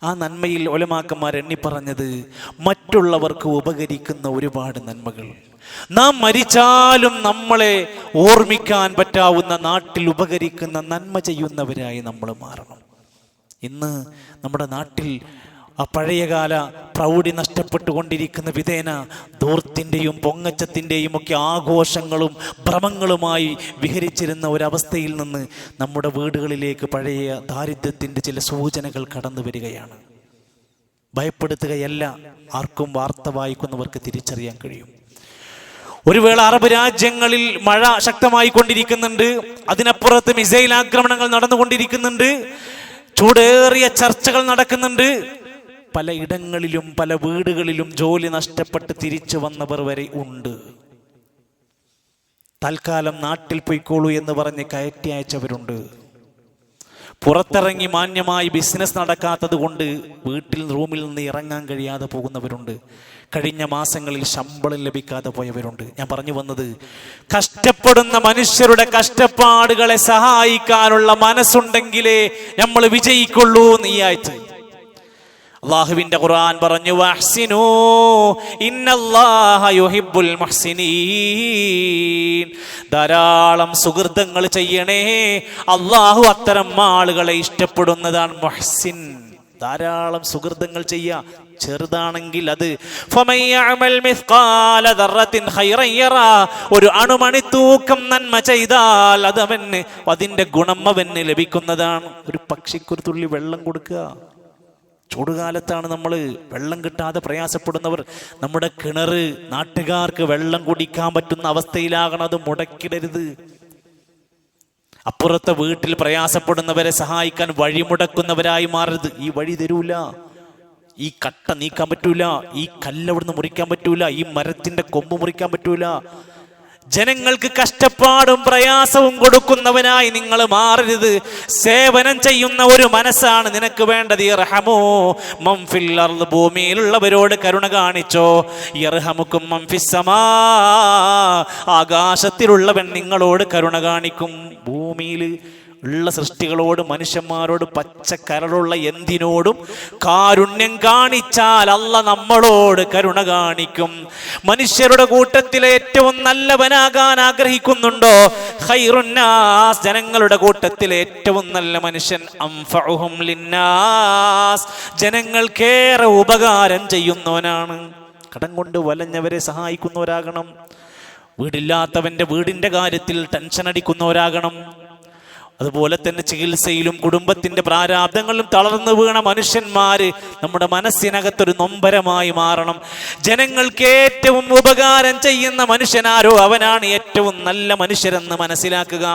ആ നന്മയിൽ ഉലമാക്കന്മാർ എണ്ണി പറഞ്ഞത് മറ്റുള്ളവർക്ക് ഉപകരിക്കുന്ന ഒരുപാട് നന്മകൾ. നാം മരിച്ചാലും നമ്മളെ ഓർമ്മിക്കാൻ പറ്റാവുന്ന, നാട്ടിൽ ഉപകരിക്കുന്ന നന്മ ചെയ്യുന്നവരായി നമ്മൾ മാറണം. ഇന്ന് നമ്മുടെ നാട്ടിൽ ആ പഴയകാല പ്രൗഢി നഷ്ടപ്പെട്ടുകൊണ്ടിരിക്കുന്ന വിധേന ധൂർത്തിൻ്റെയും പൊങ്ങച്ചത്തിൻ്റെയും ഒക്കെ ആഘോഷങ്ങളും ഭ്രമങ്ങളുമായി വിഹരിച്ചിരുന്ന ഒരവസ്ഥയിൽ നിന്ന് നമ്മുടെ വീടുകളിലേക്ക് പഴയ ദാരിദ്ര്യത്തിൻ്റെ ചില സൂചനകൾ കടന്നു വരികയാണ്. ഭയപ്പെടുത്തുകയല്ല, ആർക്കും വാർത്ത വായിക്കുന്നവർക്ക് തിരിച്ചറിയാൻ കഴിയും. ഒരു വേള അറബ് രാജ്യങ്ങളിൽ മഴ ശക്തമായി കൊണ്ടിരിക്കുന്നുണ്ട്, അതിനപ്പുറത്ത് മിസൈൽ ആക്രമണങ്ങൾ നടന്നുകൊണ്ടിരിക്കുന്നുണ്ട്. ചൂടേറിയ ചർച്ചകൾ നടക്കുന്നുണ്ട്. പലയിടങ്ങളിലും പല വീടുകളിലും ജോലി നഷ്ടപ്പെട്ട് തിരിച്ചു വന്നവർ വരെ ഉണ്ട്. തൽക്കാലം നാട്ടിൽ പോയിക്കോളൂ എന്ന് പറഞ്ഞ് കയറ്റി അയച്ചവരുണ്ട്. പുറത്തിറങ്ങി മാന്യമായി ബിസിനസ് നടക്കാത്തത് കൊണ്ട് വീട്ടിൽ റൂമിൽ നിന്ന് ഇറങ്ങാൻ കഴിയാതെ പോകുന്നവരുണ്ട്. കഴിഞ്ഞ മാസങ്ങളിൽ ശമ്പളം ലഭിക്കാതെ പോയവരുണ്ട്. ഞാൻ പറഞ്ഞു വന്നത്, കഷ്ടപ്പെടുന്ന മനുഷ്യരുടെ കഷ്ടപ്പാടുകളെ സഹായിക്കാനുള്ള മനസ്സുണ്ടെങ്കിലേ നമ്മൾ വിജയിക്കുള്ളൂ എന്ന് ഈ ആയത്ത്. അല്ലാഹുവിന്റെ ഖുർആൻ പറഞ്ഞു, വഹ്സിനൂ ഇന്നല്ലാഹ യുഹിബ്ബുൽ മുഹ്സിനീൻ. ധാരാളം സുഹൃതങ്ങൾ ചെയ്യണേ, അല്ലാഹു അത്തരം ആളുകളെ ഇഷ്ടപ്പെടുന്നതാണ് മുഹ്സിൻ. ധാരാളം സുഹൃതങ്ങൾ ചെയ്യുക, ചെറുതാണെങ്കിൽ അത്. ഒരു അണുമണി തൂക്കം നന്മ ചെയ്താൽ അത് അവന്, അതിന്റെ ഗുണം അവന് ലഭിക്കുന്നതാണ്. ഒരു പക്ഷിക്കൊരു തുള്ളി വെള്ളം കൊടുക്കുക. ചൂടുകാലത്താണ് നമ്മൾ വെള്ളം കിട്ടാതെ പ്രയാസപ്പെടുന്നവർ. നമ്മുടെ കിണറ് നാട്ടുകാർക്ക് വെള്ളം കുടിക്കാൻ പറ്റുന്ന അവസ്ഥയിലാകണം, അത് മുടക്കിടരുത്. അപ്പുറത്തെ വീട്ടിൽ പ്രയാസപ്പെടുന്നവരെ സഹായിക്കാൻ വഴിമുടക്കുന്നവരായി മാറരുത്. ഈ വഴി തരൂല, ഈ കട്ട നീക്കാൻ പറ്റൂല, ഈ കല്ലവിടുന്ന് മുറിക്കാൻ പറ്റൂല, ഈ മരത്തിന്റെ കൊമ്പ് മുറിക്കാൻ പറ്റൂല. ജനങ്ങൾക്ക് കഷ്ടപ്പാടും പ്രയാസവും കൊടുക്കുന്നവനായി നിങ്ങൾ മാറരുത്. സേവനം ചെയ്യുന്ന ഒരു മനസ്സാണ് നിനക്ക് വേണ്ടത്. യർഹമൂ മൻ ഫിൽ അർദ്, ഭൂമിയിലുള്ളവരോട് കരുണ കാണിച്ചോ. യർഹമുക്കും മൻ ഫിസ് സമാ, ആകാശത്തിലുള്ളവൻ നിങ്ങളോട് കരുണ കാണിക്കും. ഭൂമിയിൽ ഉള്ള സൃഷ്ടികളോട്, മനുഷ്യന്മാരോട്, പച്ചക്കരളുള്ള എന്തിനോടും കാരുണ്യം കാണിച്ചാൽ അല്ലാഹ് നമ്മളോട് കരുണ കാണിക്കും. മനുഷ്യരുടെ കൂട്ടത്തിൽ ഏറ്റവും നല്ലവനാകാൻ ആഗ്രഹിക്കുന്നുണ്ടോ? ഖൈറുന്നാസ്, ജനങ്ങളുടെ കൂട്ടത്തിൽ ഏറ്റവും നല്ല മനുഷ്യൻ അൻഫഉഹും ലിന്നാസ്, ജനങ്ങൾക്കേറെ ഉപകാരം ചെയ്യുന്നവനാണ്. കടം കൊണ്ട് വലഞ്ഞവരെ സഹായിക്കുന്നവരാകണം. വീടില്ലാത്തവന്റെ വീടിന്റെ കാര്യത്തിൽ ടെൻഷൻ അടിക്കുന്നവരാകണം. അതുപോലെ തന്നെ ചികിത്സയിലും കുടുംബത്തിന്റെ പ്രാരാബ്ദങ്ങളിലും തളർന്നു വീണ മനുഷ്യന്മാര് നമ്മുടെ മനസ്സിനകത്തൊരു നൊമ്പരമായി മാറണം. ജനങ്ങൾക്ക് ഏറ്റവും ഉപകാരം ചെയ്യുന്ന മനുഷ്യനാരോ അവനാണ് ഏറ്റവും നല്ല മനുഷ്യരെന്ന് മനസ്സിലാക്കുക.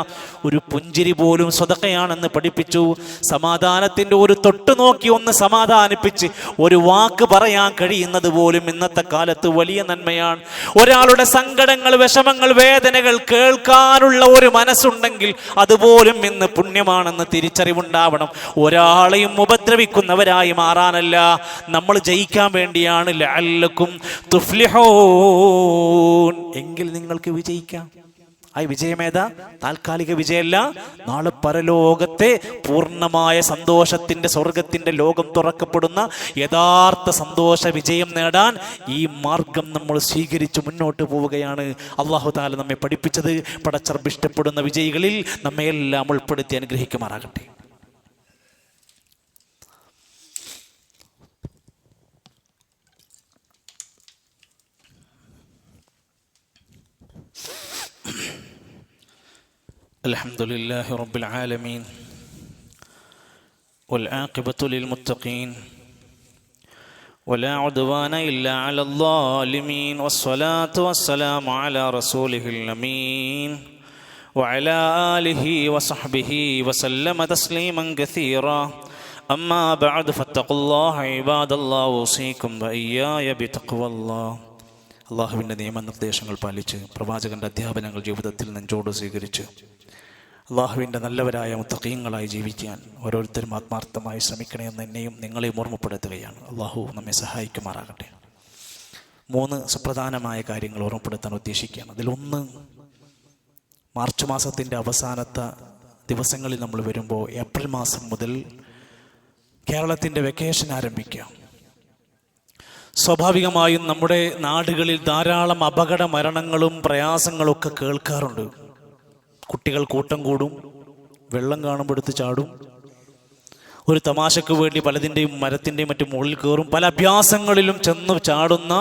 ഒരു പുഞ്ചിരി പോലും സ്വതക്കയാണെന്ന് പഠിപ്പിച്ചു. സമാധാനത്തിന്റെ ഒരു തൊട്ടു നോക്കി ഒന്ന് സമാധാനിപ്പിച്ച് ഒരു വാക്ക് പറയാൻ കഴിയുന്നത് പോലും ഇന്നത്തെ കാലത്ത് വലിയ നന്മയാണ്. ഒരാളുടെ സങ്കടങ്ങൾ, വിഷമങ്ങൾ, വേദനകൾ കേൾക്കാനുള്ള ഒരു മനസ്സുണ്ടെങ്കിൽ അതുപോലും ഇന്ന് പുണ്യമാണെന്ന് തിരിച്ചറിവുണ്ടാവണം. ഒരാളെയും ഉപദ്രവിക്കുന്നവരായി മാറാനല്ല, നമ്മൾ ജയിക്കാൻ വേണ്ടിയാണ്. ലഅല്ലക്കും തുഫ്ലിഹൂൻ, എങ്കിൽ നിങ്ങൾക്ക് വിജയിക്കാം. ആ വിജയമേതാ? താൽക്കാലിക വിജയമല്ല, നാളെ പരലോകത്തെ പൂർണ്ണമായ സന്തോഷത്തിന്റെ, സ്വർഗത്തിന്റെ ലോകം തുറക്കപ്പെടുന്ന യഥാർത്ഥ സന്തോഷ വിജയം നേടാൻ ഈ മാർഗം നമ്മൾ സ്വീകരിച്ച് മുന്നോട്ട് പോവുകയാണ്. അല്ലാഹു തആല നമ്മെ പഠിപ്പിച്ചത്. പടച്ചറബ് ഇഷ്ടപ്പെടുന്ന വിജയികളിൽ നമ്മെ എല്ലാം ഉൾപ്പെടുത്തി അനുഗ്രഹിക്കുമാറാകട്ടെ. الحمدلله رب العالمين والعاقبة للمتقين ولا عدوان إلا على الظالمين والصلاة والسلام على رسوله الأمين وعلى آله وصحبه وسلم تسليما كثيرا أما بعد فاتقوا الله عباد الله أوصيكم وإياي بتقوى الله. അള്ളാഹുവിൻ്റെ നിയമനിർദ്ദേശങ്ങൾ പാലിച്ച് പ്രവാചകന്റെ അധ്യാപനങ്ങൾ ജീവിതത്തിൽ നെഞ്ചോട് സ്വീകരിച്ച് അള്ളാഹുവിൻ്റെ നല്ലവരായ മുത്തഖീങ്ങളായി ജീവിക്കാൻ ഓരോരുത്തരും ആത്മാർത്ഥമായി ശ്രമിക്കണമെന്ന് എന്നെയും നിങ്ങളെയും ഓർമ്മപ്പെടുത്തുകയാണ്. അള്ളാഹു നമ്മെ സഹായിക്കുമാറാകട്ടെ. 3 സുപ്രധാനമായ കാര്യങ്ങൾ ഓർമ്മപ്പെടുത്താൻ ഉദ്ദേശിക്കുകയാണ്. അതിലൊന്ന്, മാർച്ച് മാസത്തിൻ്റെ അവസാനത്തെ ദിവസങ്ങളിൽ നമ്മൾ വരുമ്പോൾ ഏപ്രിൽ മാസം മുതൽ കേരളത്തിൻ്റെ വെക്കേഷൻ ആരംഭിക്കാം. സ്വാഭാവികമായും നമ്മുടെ നാടുകളിൽ ധാരാളം അപകട മരണങ്ങളും പ്രയാസങ്ങളൊക്കെ കേൾക്കാറുണ്ട്. കുട്ടികൾ കൂട്ടം കൂടും, വെള്ളം കാണുമ്പോൾ എടുത്ത് ചാടും, ഒരു തമാശക്ക് വേണ്ടി പലതിൻ്റെയും മരത്തിൻ്റെയും മറ്റും മുകളിൽ കയറും. പല അഭ്യാസങ്ങളിലും ചെന്ന് ചാടുന്ന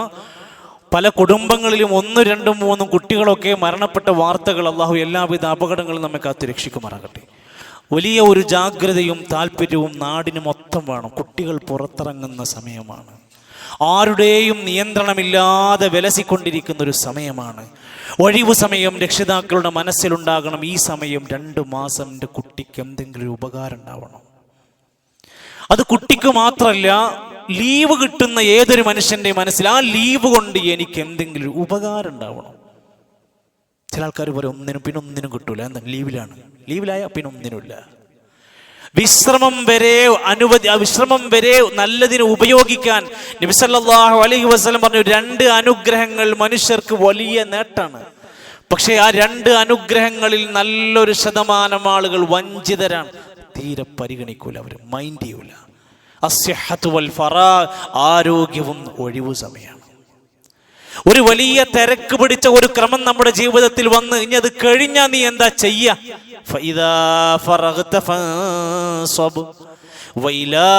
പല കുടുംബങ്ങളിലും 1, 2, 3 കുട്ടികളൊക്കെ മരണപ്പെട്ട വാർത്തകൾ. അള്ളാഹു എല്ലാവിധ അപകടങ്ങളും നമ്മെ കാത്ത് രക്ഷിക്കുമാറാകട്ടെ. വലിയ ഒരു ജാഗ്രതയും താല്പര്യവും നാടിന് മൊത്തം വേണം. കുട്ടികൾ പുറത്തിറങ്ങുന്ന സമയമാണ്. ആരുടെയും നിയന്ത്രണമില്ലാതെ വിലസിക്കൊണ്ടിരിക്കുന്ന ഒരു സമയമാണ്. ഒഴിവു സമയം രക്ഷിതാക്കളുടെ മനസ്സിലുണ്ടാകണം. ഈ സമയം 2 മാസം എൻ്റെ കുട്ടിക്ക് എന്തെങ്കിലും ഉപകാരം ഉണ്ടാവണം. അത് കുട്ടിക്ക് മാത്രമല്ല, ലീവ് കിട്ടുന്ന ഏതൊരു മനുഷ്യന്റെ മനസ്സിൽ ആ ലീവ് കൊണ്ട് എനിക്ക് എന്തെങ്കിലും ഒരു ഉപകാരം ഉണ്ടാവണം. ചില ആൾക്കാർ പറയും പിന്നെ ഒന്നിനും കിട്ടൂല, എന്താ ലീവിലായ പിന്നെ ഒന്നിനുമില്ല. വിശ്രമം വരെ നല്ലതിന് ഉപയോഗിക്കാൻ നബി സല്ലല്ലാഹു അലൈഹി വസല്ലം പറഞ്ഞു, 2 അനുഗ്രഹങ്ങൾ മനുഷ്യർക്ക് വലിയ നേട്ടാണ്. പക്ഷെ ആ 2 അനുഗ്രഹങ്ങളിൽ നല്ലൊരു ശതമാനം ആളുകൾ വഞ്ചിതരാണ്. തീരെ പരിഗണിക്കൂല, അവർ മൈൻഡ് ചെയ്യൂല. അസ്യഹത്തു വൽ ഫറാഗ്, ആരോഗ്യവും ഒഴിവു സമയമാണ്. ഒരു വലിയ തിരക്ക് പിടിച്ച ഒരു ക്രമം നമ്മുടെ ജീവിതത്തിൽ വന്ന് ഇനി അത് കഴിഞ്ഞാൽ നീ എന്താ ചെയ്യാ? ഫഇദാ ഫറഗ്ത ഫൻസബ് വഇലാ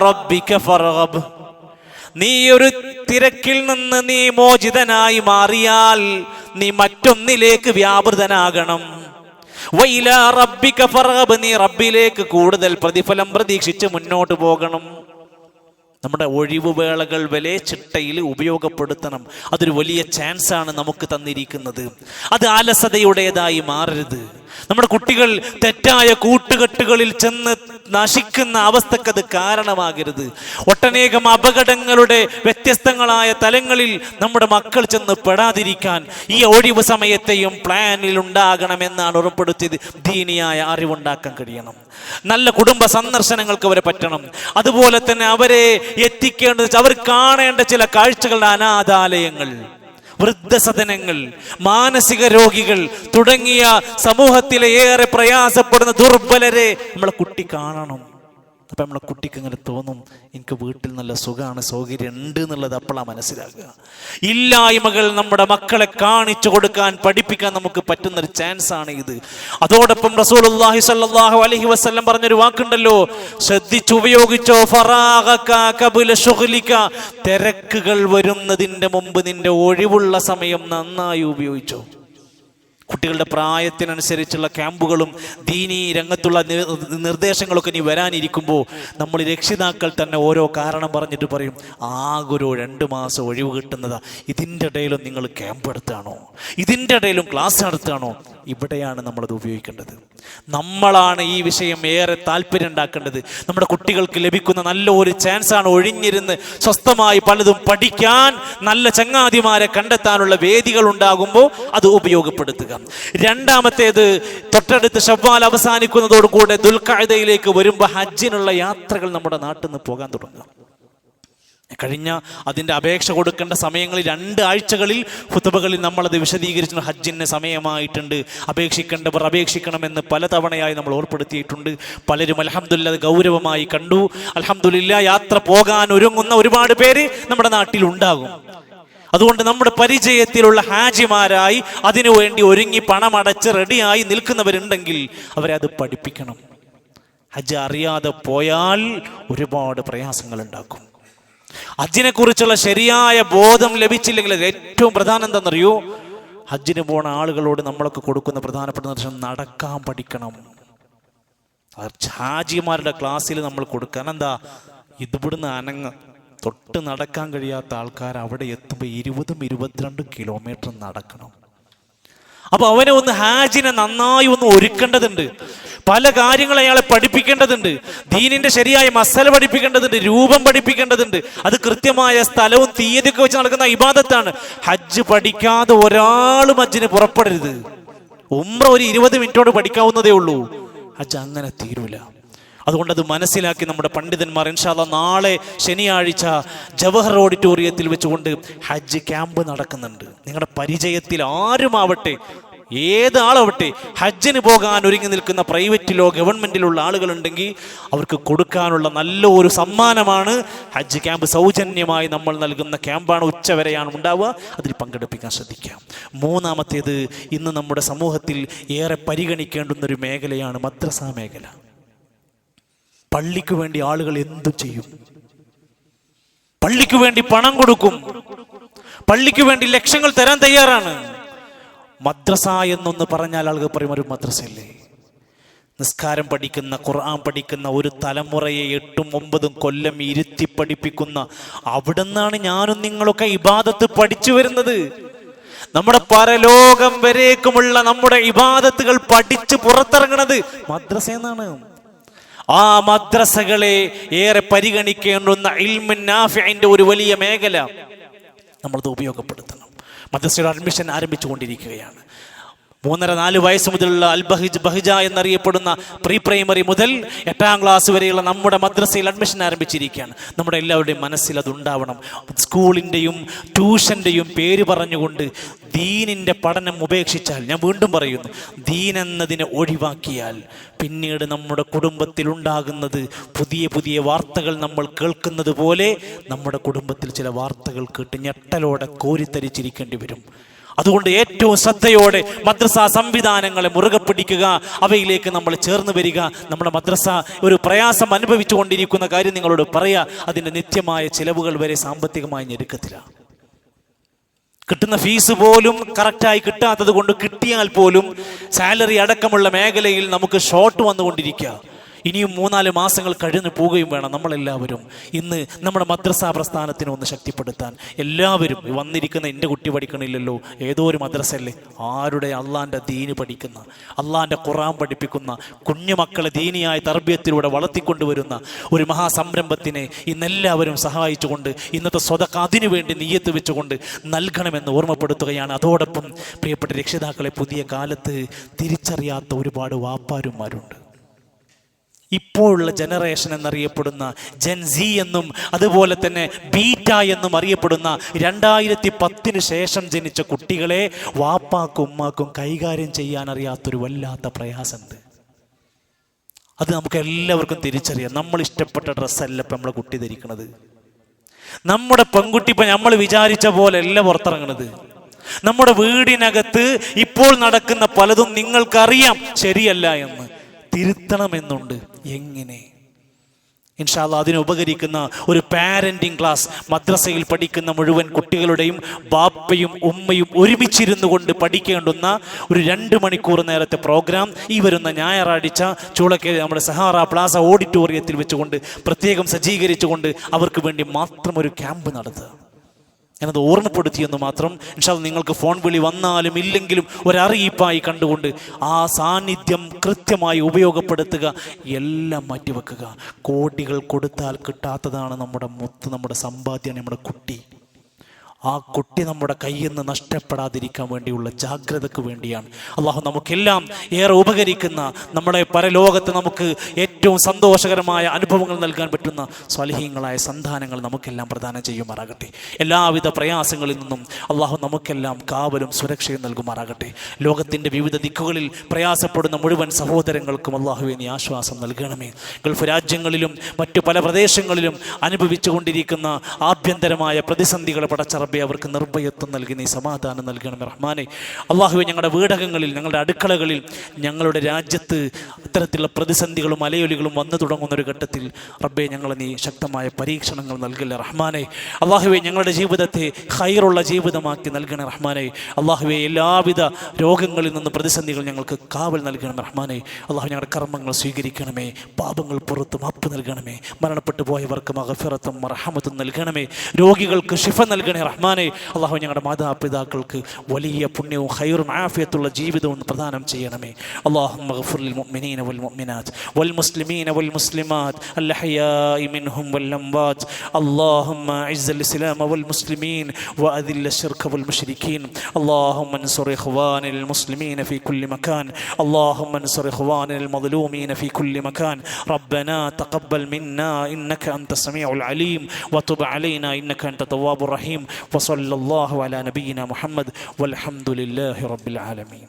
റബ്ബിക ഫർഗബ്. നീ ഒരു തിരക്കിൽ നിന്ന് നീ മോചിതനായി മാറിയാൽ നീ മറ്റൊന്നിലേക്ക് വ്യാപൃതനാകണം. വഇലാ റബ്ബിക ഫർഗബ്, നീ റബ്ബിലേക്ക് കൂടുതൽ പ്രതിഫലം പ്രതീക്ഷിച്ച് മുന്നോട്ട് പോകണം. നമ്മുടെ ഒഴിവ് വേളകൾ വലിയ ചിട്ടയിൽ ഉപയോഗപ്പെടുത്തണം. അതൊരു വലിയ ചാൻസാണ് നമുക്ക് തന്നിരിക്കുന്നത്. അത് അലസതയുടേതായി മാറരുത്. നമ്മുടെ കുട്ടികൾ തെറ്റായ കൂട്ടുകെട്ടുകളിൽ ചെന്ന് നശിക്കുന്ന അവസ്ഥക്കത് കാരണമാകരുത്. ഒട്ടനേകം അപകടങ്ങളുടെ വ്യത്യസ്തങ്ങളായ തലങ്ങളിൽ നമ്മുടെ മക്കൾ ചെന്ന് പെടാതിരിക്കാൻ ഈ ഒഴിവ് സമയത്തെയും പ്ലാനിൽ ഉണ്ടാകണമെന്നാണ് ഉറപ്പെടുത്തിയത്. ദീനിയായ അറിവുണ്ടാക്കാൻ കഴിയണം. നല്ല കുടുംബ സന്ദർശനങ്ങൾക്ക് അവരെ പറ്റണം. അതുപോലെ തന്നെ അവരെ എത്തിക്കേണ്ടത്, അവർ കാണേണ്ട ചില കാഴ്ചകളുടെ അനാഥാലയങ്ങൾ, വൃദ്ധസദനങ്ങൾ, മാനസിക രോഗികൾ തുടങ്ങിയ സമൂഹത്തിലെ ഏറെ പ്രയാസപ്പെടുന്ന ദുർബലരെ നമ്മളെ കുട്ടി കാണണം. അപ്പം നമ്മളെ കുട്ടിക്ക് ഇങ്ങനെ തോന്നും, എനിക്ക് വീട്ടിൽ നല്ല സുഖമാണ്, സൗകര്യം ഉണ്ട് എന്നുള്ളത് അപ്പോഴാണ് മനസ്സിലാക്കുക. ഇല്ലായ്മകൾ നമ്മുടെ മക്കളെ കാണിച്ചു കൊടുക്കാൻ, പഠിപ്പിക്കാൻ നമുക്ക് പറ്റുന്നൊരു ചാൻസാണ് ഇത്. അതോടൊപ്പം റസൂലുള്ളാഹി സ്വല്ലല്ലാഹു അലൈഹി വസല്ലം പറഞ്ഞൊരു വാക്കുണ്ടല്ലോ, ശ്രദ്ധിച്ചു ഉപയോഗിച്ചോ. ഫറാഗക ഖബല ശുഗ്ലിക, തിരക്കുകൾ വരുന്നതിൻ്റെ മുമ്പ് നിന്റെ ഒഴിവുള്ള സമയം നന്നായി ഉപയോഗിച്ചോ. കുട്ടികളുടെ പ്രായത്തിനനുസരിച്ചുള്ള ക്യാമ്പുകളും ദീനീ രംഗത്തുള്ള നിർദ്ദേശങ്ങളൊക്കെ ഇനി വരാനിരിക്കുമ്പോൾ നമ്മൾ രക്ഷിതാക്കൾ തന്നെ ഓരോ കാരണം പറഞ്ഞിട്ട് പറയും, ആകെ ഒരു 2 മാസം ഒഴിവ് കിട്ടുന്നതാ, ഇതിൻ്റെ ഇടയിലും നിങ്ങൾ ക്യാമ്പ് എടുത്താണോ, ഇതിൻ്റെ ഇടയിലും ക്ലാസ് നടത്തുകയാണോ? ഇവിടെയാണ് നമ്മളത് ഉപയോഗിക്കേണ്ടത്. നമ്മളാണ് ഈ വിഷയം ഏറെ താല്പര്യം ഉണ്ടാക്കേണ്ടത്. നമ്മുടെ കുട്ടികൾക്ക് ലഭിക്കുന്ന നല്ല ഒരു ചാൻസാണ് ഒഴിഞ്ഞിരുന്ന് സ്വസ്ഥമായി പലതും പഠിക്കാൻ, നല്ല ചങ്ങാതിമാരെ കണ്ടെത്താനുള്ള വേദികൾ ഉണ്ടാകുമ്പോൾ അത് ഉപയോഗപ്പെടുത്തുക. രണ്ടാമത്തേത്, തൊട്ടടുത്ത് ശവ്വാൽ അവസാനിക്കുന്നതോടുകൂടെ ദുൽഖഅദയിലേക്ക് വരുമ്പോൾ ഹജ്ജിനുള്ള യാത്രകൾ നമ്മുടെ നാട്ടിൽ നിന്ന് പോകാൻ തുടങ്ങുക. കഴിഞ്ഞ അതിൻ്റെ അപേക്ഷ കൊടുക്കേണ്ട സമയങ്ങളിൽ 2 ആഴ്ചകളിൽ ഖുതുബകളിൽ നമ്മളത് വിശദീകരിച്ചു. ഹജ്ജിന് സമയമായിട്ടുണ്ട്, അപേക്ഷിക്കേണ്ടവർ അപേക്ഷിക്കണമെന്ന് പലതവണയായി നമ്മൾ ഓർപ്പെടുത്തിയിട്ടുണ്ട്. പലരും അൽഹംദുലില്ലാഹ് ഗൗരവമായി കണ്ടു. അൽഹംദുലില്ലാഹ് യാത്ര പോകാൻ ഒരുങ്ങുന്ന ഒരുപാട് പേര് നമ്മുടെ നാട്ടിൽ ഉണ്ടാകും. അതുകൊണ്ട് നമ്മുടെ പരിചയത്തിലുള്ള ഹാജിമാരായി അതിനുവേണ്ടി ഒരുങ്ങി പണമടച്ച് റെഡിയായി നിൽക്കുന്നവരുണ്ടെങ്കിൽ അവരെ അത് പഠിപ്പിക്കണം. ഹജ്ജ് അറിയാതെ പോയാൽ ഒരുപാട് പ്രയാസങ്ങൾ ഉണ്ടാക്കും. ഹജ്ജിനെ കുറിച്ചുള്ള ശരിയായ ബോധം ലഭിച്ചില്ലെങ്കിൽ ഏറ്റവും പ്രധാനം എന്താണെന്നറിയോ? ഹജ്ജിന് പോണ ആളുകളോട് നമ്മളൊക്കെ കൊടുക്കുന്ന പ്രധാനപ്പെട്ട നിർദ്ദേശം, നടക്കാൻ പഠിക്കണം. ഹാജിമാരുടെ ക്ലാസ്സിൽ നമ്മൾ കൊടുക്കാൻ എന്താ, ഇവിടുന്ന് തൊട്ട് നടക്കാൻ കഴിയാത്ത ആൾക്കാർ അവിടെ എത്തുമ്പോൾ 20-22 കിലോമീറ്റർ നടക്കണം. അപ്പൊ അവനെ ഒന്ന് ഹാജിനെ നന്നായി ഒന്ന് ഒരുക്കേണ്ടതുണ്ട്. പല കാര്യങ്ങൾ അയാളെ പഠിപ്പിക്കേണ്ടതുണ്ട്. ദീനിന്റെ ശരിയായ മസല പഠിപ്പിക്കേണ്ടതുണ്ട്, രൂപം പഠിപ്പിക്കേണ്ടതുണ്ട്. അത് കൃത്യമായ സ്ഥലവും തീയതിയൊക്കെ വെച്ച് നടക്കുന്ന ഇബാദത്താണ്. ഹജ്ജ് പഠിക്കാതെ ഒരാളും ഹജ്ജിന് പുറപ്പെടരുത്. ഉംറ ഒരു 20 മിനിറ്റോട് പഠിക്കാവുന്നതേ ഉള്ളൂ. ഹജ്ജ് അങ്ങനെ തീരൂല. അതുകൊണ്ട് അത് മനസ്സിലാക്കി നമ്മുടെ പണ്ഡിതന്മാർ ഇൻഷാ അല്ലാഹ് നാളെ ശനിയാഴ്ച ജവഹർ ഓഡിറ്റോറിയത്തിൽ വെച്ചുകൊണ്ട് ഹജ്ജ് ക്യാമ്പ് നടക്കുന്നുണ്ട്. നിങ്ങളുടെ പരിചയത്തിൽ ആരുമാവട്ടെ, ഏതാളാവട്ടെ, ഹജ്ജിന് പോകാൻ ഒരുങ്ങി നിൽക്കുന്ന പ്രൈവറ്റിലോ ഗവൺമെന്റിലുള്ള ആളുകളുണ്ടെങ്കിൽ അവർക്ക് കൊടുക്കാനുള്ള നല്ല ഒരു സമ്മാനമാണ് ഹജ്ജ് ക്യാമ്പ്. സൗജന്യമായി നമ്മൾ നൽകുന്ന ക്യാമ്പാണ്. ഉച്ചവരെയാണ് ഉണ്ടാവുക. അതിൽ പങ്കെടുപ്പിക്കാൻ ശ്രദ്ധിക്കാം. മൂന്നാമത്തേത്, ഇന്ന് നമ്മുടെ സമൂഹത്തിൽ ഏറെ പരിഗണിക്കേണ്ടുന്നൊരു മേഖലയാണ് മദ്രസ മേഖല. പള്ളിക്ക് വേണ്ടി ആളുകൾ എന്തു ചെയ്യും? പള്ളിക്ക് വേണ്ടി പണം കൊടുക്കും, പള്ളിക്ക് വേണ്ടി ലക്ഷങ്ങൾ തരാൻ തയ്യാറാണ്. മദ്രസ എന്നൊന്ന് പറഞ്ഞാൽ ആളുകൾ പറയും, ഒരു മദ്രസയല്ലേ? നിസ്കാരം പഠിക്കുന്ന, ഖുർആൻ പഠിക്കുന്ന ഒരു തലമുറയെ 8-9 കൊല്ലം ഇരുത്തി പഠിപ്പിക്കുന്ന, അവിടെ നിന്നാണ് ഞാനും നിങ്ങളൊക്കെ ഇബാദത്ത് പഠിച്ചു വരുന്നത്. നമ്മുടെ പരലോകം വരേക്കുമുള്ള നമ്മുടെ ഇബാദത്തുകൾ പഠിച്ച് പുറത്തിറങ്ങുന്നത് മദ്രസ എന്നാണ്. ആ മദ്രസകളെ ഏറെ പരിഗണിക്കേണ്ടുന്ന ഇൽമുൻ നാഫിഇന്റെ ഒരു വലിയ മേഖല നമ്മളത് ഉപയോഗപ്പെടുത്തണം. മദ്രസയുടെ അഡ്മിഷൻ ആരംഭിച്ചുകൊണ്ടിരിക്കുകയാണ്. 3-4 വയസ്സ് മുതലുള്ള അൽ ബഹിജ എന്നറിയപ്പെടുന്ന പ്രീ പ്രൈമറി മുതൽ 8ാം ക്ലാസ് വരെയുള്ള നമ്മുടെ മദ്രസയിൽ അഡ്മിഷൻ ആരംഭിച്ചിരിക്കുകയാണ്. നമ്മുടെ എല്ലാവരുടെയും മനസ്സിൽ അതുണ്ടാവണം. സ്കൂളിൻ്റെയും ട്യൂഷൻ്റെയും പേര് പറഞ്ഞുകൊണ്ട് ദീനിൻ്റെ പഠനം ഉപേക്ഷിച്ചാൽ, ഞാൻ വീണ്ടും പറയുന്നു, ദീൻ എന്നതിനെ ഒഴിവാക്കിയാൽ പിന്നീട് നമ്മുടെ കുടുംബത്തിൽ ഉണ്ടാകുന്നത് പുതിയ പുതിയ വാർത്തകൾ നമ്മൾ കേൾക്കുന്നത് പോലെ നമ്മുടെ കുടുംബത്തിൽ ചില വാർത്തകൾ കേട്ട് ഞെട്ടലോടെ കോരിത്തരിച്ചിരിക്കേണ്ടി വരും. അതുകൊണ്ട് ഏറ്റവും ശ്രദ്ധയോടെ മദ്രസ സംവിധാനങ്ങളെ മുറുകെ പിടിക്കുക, അവയിലേക്ക് നമ്മൾ ചേർന്ന് വരിക. നമ്മുടെ മദ്രസ ഒരു പ്രയാസം അനുഭവിച്ചു കൊണ്ടിരിക്കുന്ന കാര്യം നിങ്ങളോട് പറയാ, അതിൻ്റെ നിത്യമായ ചിലവുകൾ വരെ സാമ്പത്തികമായി ഞെരുക്കത്തിലാണ്. കിട്ടുന്ന ഫീസ് പോലും കറക്റ്റായി കിട്ടാത്തത് കൊണ്ട് കിട്ടിയാൽ പോലും സാലറി അടക്കമുള്ള മേഖലയിൽ നമുക്ക് ഷോർട്ട് വന്നുകൊണ്ടിരിക്കുക. ഇനിയും 3-4 മാസങ്ങൾ കഴിഞ്ഞു പോവുകയും വേണം. നമ്മളെല്ലാവരും ഇന്ന് നമ്മുടെ മദ്രസാ പ്രസ്ഥാനത്തിനെ ഒന്ന് ശക്തിപ്പെടുത്താൻ എല്ലാവരും, വന്നിരിക്കുന്ന എൻ്റെ കുട്ടി പഠിക്കണില്ലല്ലോ, ഏതോ ഒരു മദ്രസയല്ലേ, ആരുടെ അള്ളാൻ്റെ ദീന് പഠിക്കുന്ന, അള്ളാൻ്റെ ഖുർആൻ പഠിപ്പിക്കുന്ന കുഞ്ഞുമക്കളെ ദീനിയായ തർബിയത്തിലൂടെ വളർത്തിക്കൊണ്ടുവരുന്ന ഒരു മഹാസംരംഭത്തിനെ ഇന്നെല്ലാവരും സഹായിച്ചുകൊണ്ട് ഇന്നത്തെ സ്വതക്ക അതിനു വേണ്ടി നിയ്യത്ത് വെച്ചുകൊണ്ട് നൽകണമെന്ന് ഓർമ്മപ്പെടുത്തുകയാണ്. അതോടൊപ്പം പ്രിയപ്പെട്ട രക്ഷിതാക്കളെ, പുതിയ കാലത്ത് തിരിച്ചറിയാത്ത ഒരുപാട് വാപ്പാരുമാരുണ്ട്. ഇപ്പോഴുള്ള ജനറേഷൻ എന്നറിയപ്പെടുന്ന ജെൻസി എന്നും അതുപോലെ തന്നെ ബീറ്റ എന്നും അറിയപ്പെടുന്ന 2010 ശേഷം ജനിച്ച കുട്ടികളെ വാപ്പാക്കും ഉമ്മാക്കും കൈകാര്യം ചെയ്യാൻ അറിയാത്തൊരു വല്ലാത്ത പ്രയാസമുണ്ട്. അത് നമുക്ക് എല്ലാവർക്കും തിരിച്ചറിയാം. നമ്മൾ ഇഷ്ടപ്പെട്ട ഡ്രസ്സല്ല ഇപ്പം നമ്മളെ കുട്ടി ധരിക്കണത്. നമ്മുടെ പെൺകുട്ടി ഇപ്പം നമ്മൾ വിചാരിച്ച പോലെ അല്ല പുറത്തിറങ്ങണത്. നമ്മുടെ വീടിനകത്ത് ഇപ്പോൾ നടക്കുന്ന പലതും നിങ്ങൾക്കറിയാം ശരിയല്ല എന്ന്, തിരുത്തണമെന്നുണ്ട്. എങ്ങനെ? ഇൻഷാ അല്ലാഹ് അതിന് ഉപകരിക്കുന്ന ഒരു പാരന്റിംഗ് ക്ലാസ് മദ്രസയിൽ പഠിക്കുന്ന മുഴുവൻ കുട്ടികളുടെയും ബാപ്പയും ഉമ്മയും ഒരുമിച്ചിരുന്നു കൊണ്ട് പഠിക്കേണ്ടുന്ന ഒരു 2 മണിക്കൂർ നേരത്തെ പ്രോഗ്രാം ഈ വരുന്ന ഞായറാഴ്ച ചൂളക്കേരി നമ്മുടെ സഹാറ പ്ലാസ ഓഡിറ്റോറിയത്തിൽ വെച്ചുകൊണ്ട് പ്രത്യേകം സജ്ജീകരിച്ചുകൊണ്ട് അവർക്ക് വേണ്ടി മാത്രം ഒരു ക്യാമ്പ് നടത്തുക. ഞാനത് ഓർമ്മപ്പെടുത്തിയെന്ന് മാത്രം. ഇൻഷാ അല്ലാഹ് നിങ്ങൾക്ക് ഫോൺ വിളി വന്നാലും ഇല്ലെങ്കിലും ഒരറിയിപ്പായി കണ്ടുകൊണ്ട് ആ സാന്നിധ്യം കൃത്യമായി ഉപയോഗപ്പെടുത്തുക. എല്ലാം മാറ്റിവെക്കുക. കോടികൾ കൊടുത്താൽ കിട്ടാത്തതാണ് നമ്മുടെ മുത്ത്, നമ്മുടെ സമ്പാദ്യം, നമ്മുടെ കുട്ടി. ആ കുട്ടി നമ്മുടെ കയ്യിൽ നിന്ന് നഷ്ടപ്പെടാതിരിക്കാൻ വേണ്ടിയുള്ള ജാഗ്രതയ്ക്ക് വേണ്ടിയാണ്. അള്ളാഹു നമുക്കെല്ലാം ഏറെ ഉപകരിക്കുന്ന, നമ്മുടെ പരലോകത്ത് നമുക്ക് ഏറ്റവും സന്തോഷകരമായ അനുഭവങ്ങൾ നൽകാൻ പറ്റുന്ന സ്വാലിഹീങ്ങളായ സന്താനങ്ങൾ നമുക്കെല്ലാം പ്രദാനം ചെയ്യുമാറാകട്ടെ. എല്ലാവിധ പ്രയാസങ്ങളിൽ നിന്നും അള്ളാഹു നമുക്കെല്ലാം കാവലും സുരക്ഷയും നൽകുമാറാകട്ടെ. ലോകത്തിൻ്റെ വിവിധ ദിക്കുകളിൽ പ്രയാസപ്പെടുന്ന മുഴുവൻ സഹോദരങ്ങൾക്കും അള്ളാഹുവേ നീ ആശ്വാസം നൽകണമേ. ഗൾഫ് രാജ്യങ്ങളിലും മറ്റു പല പ്രദേശങ്ങളിലും അനുഭവിച്ചു കൊണ്ടിരിക്കുന്ന ആഭ്യന്തരമായ പ്രതിസന്ധികളെ പടച്ചറബ് അവർക്ക് നിർഭയത്വം നൽകി നീ സമാധാനം നൽകണം റഹ്മാനെ. അള്ളാഹുവേ, ഞങ്ങളുടെ വീടകങ്ങളിൽ, ഞങ്ങളുടെ അടുക്കളകളിൽ, ഞങ്ങളുടെ രാജ്യത്ത് ഇത്തരത്തിലുള്ള പ്രതിസന്ധികളും അലയൊലികളും വന്നു തുടങ്ങുന്ന ഒരു ഘട്ടത്തിൽ റബ്ബേ ഞങ്ങളെ നീ ശക്തമായ പരീക്ഷണങ്ങൾ നൽകില്ല റഹ്മാനെ. അള്ളാഹുവേ, ഞങ്ങളുടെ ജീവിതത്തെ ഖൈറുള്ള ജീവിതമാക്കി നൽകണേ റഹ്മാനെ. അള്ളാഹുവേ, എല്ലാവിധ രോഗങ്ങളിൽ നിന്ന് പ്രതിസന്ധികൾ ഞങ്ങൾക്ക് കാവൽ നൽകണം റഹ്മാനെ. അള്ളാഹു ഞങ്ങളുടെ കർമ്മങ്ങൾ സ്വീകരിക്കണമേ, പാപങ്ങൾ പുറത്ത് മാപ്പ് നൽകണമേ, മരണപ്പെട്ടു പോയവർക്ക് മഗ്ഫിറത്തും റഹ്മത്തും നൽകണമേ, രോഗികൾക്ക് ശിഫ നൽകണേ റഹ്മാനെ. അള്ളാഹു ഞങ്ങളുടെ മാതാപിതാക്കൾക്ക് വലിയ പുണ്യവും ഖൈറും ആഫിയത്തുള്ള ജീവിതവും പ്രദാനം ചെയ്യണമേ. അല്ലാഹുമ്മ ഗ്ഫിർ ലിൽ മുഅ്മിനീന വൽ മുഅ്മിനാത്ത് വൽ മുസ്ലിമീന വൽ മുസ്ലിമാത്ത് അൽ അഹ്യാഇ മിൻഹും വൽ അംവാത്ത്. അല്ലാഹുമ്മ അഇസ്സൽ ഇസ്ലാമ വൽ മുസ്ലിമീൻ വഅദില്ല الشرك والمشركين. اللهم انصر إخواننا المسلمين في كل مكان. اللهم انصر إخواننا المظلومين في كل مكان. ربنا تقبل منا إنك أنت السميع العليم وتب علينا إنك أنت التواب الرحيم. وصلى الله على نبينا محمد والحمد لله رب العالمين.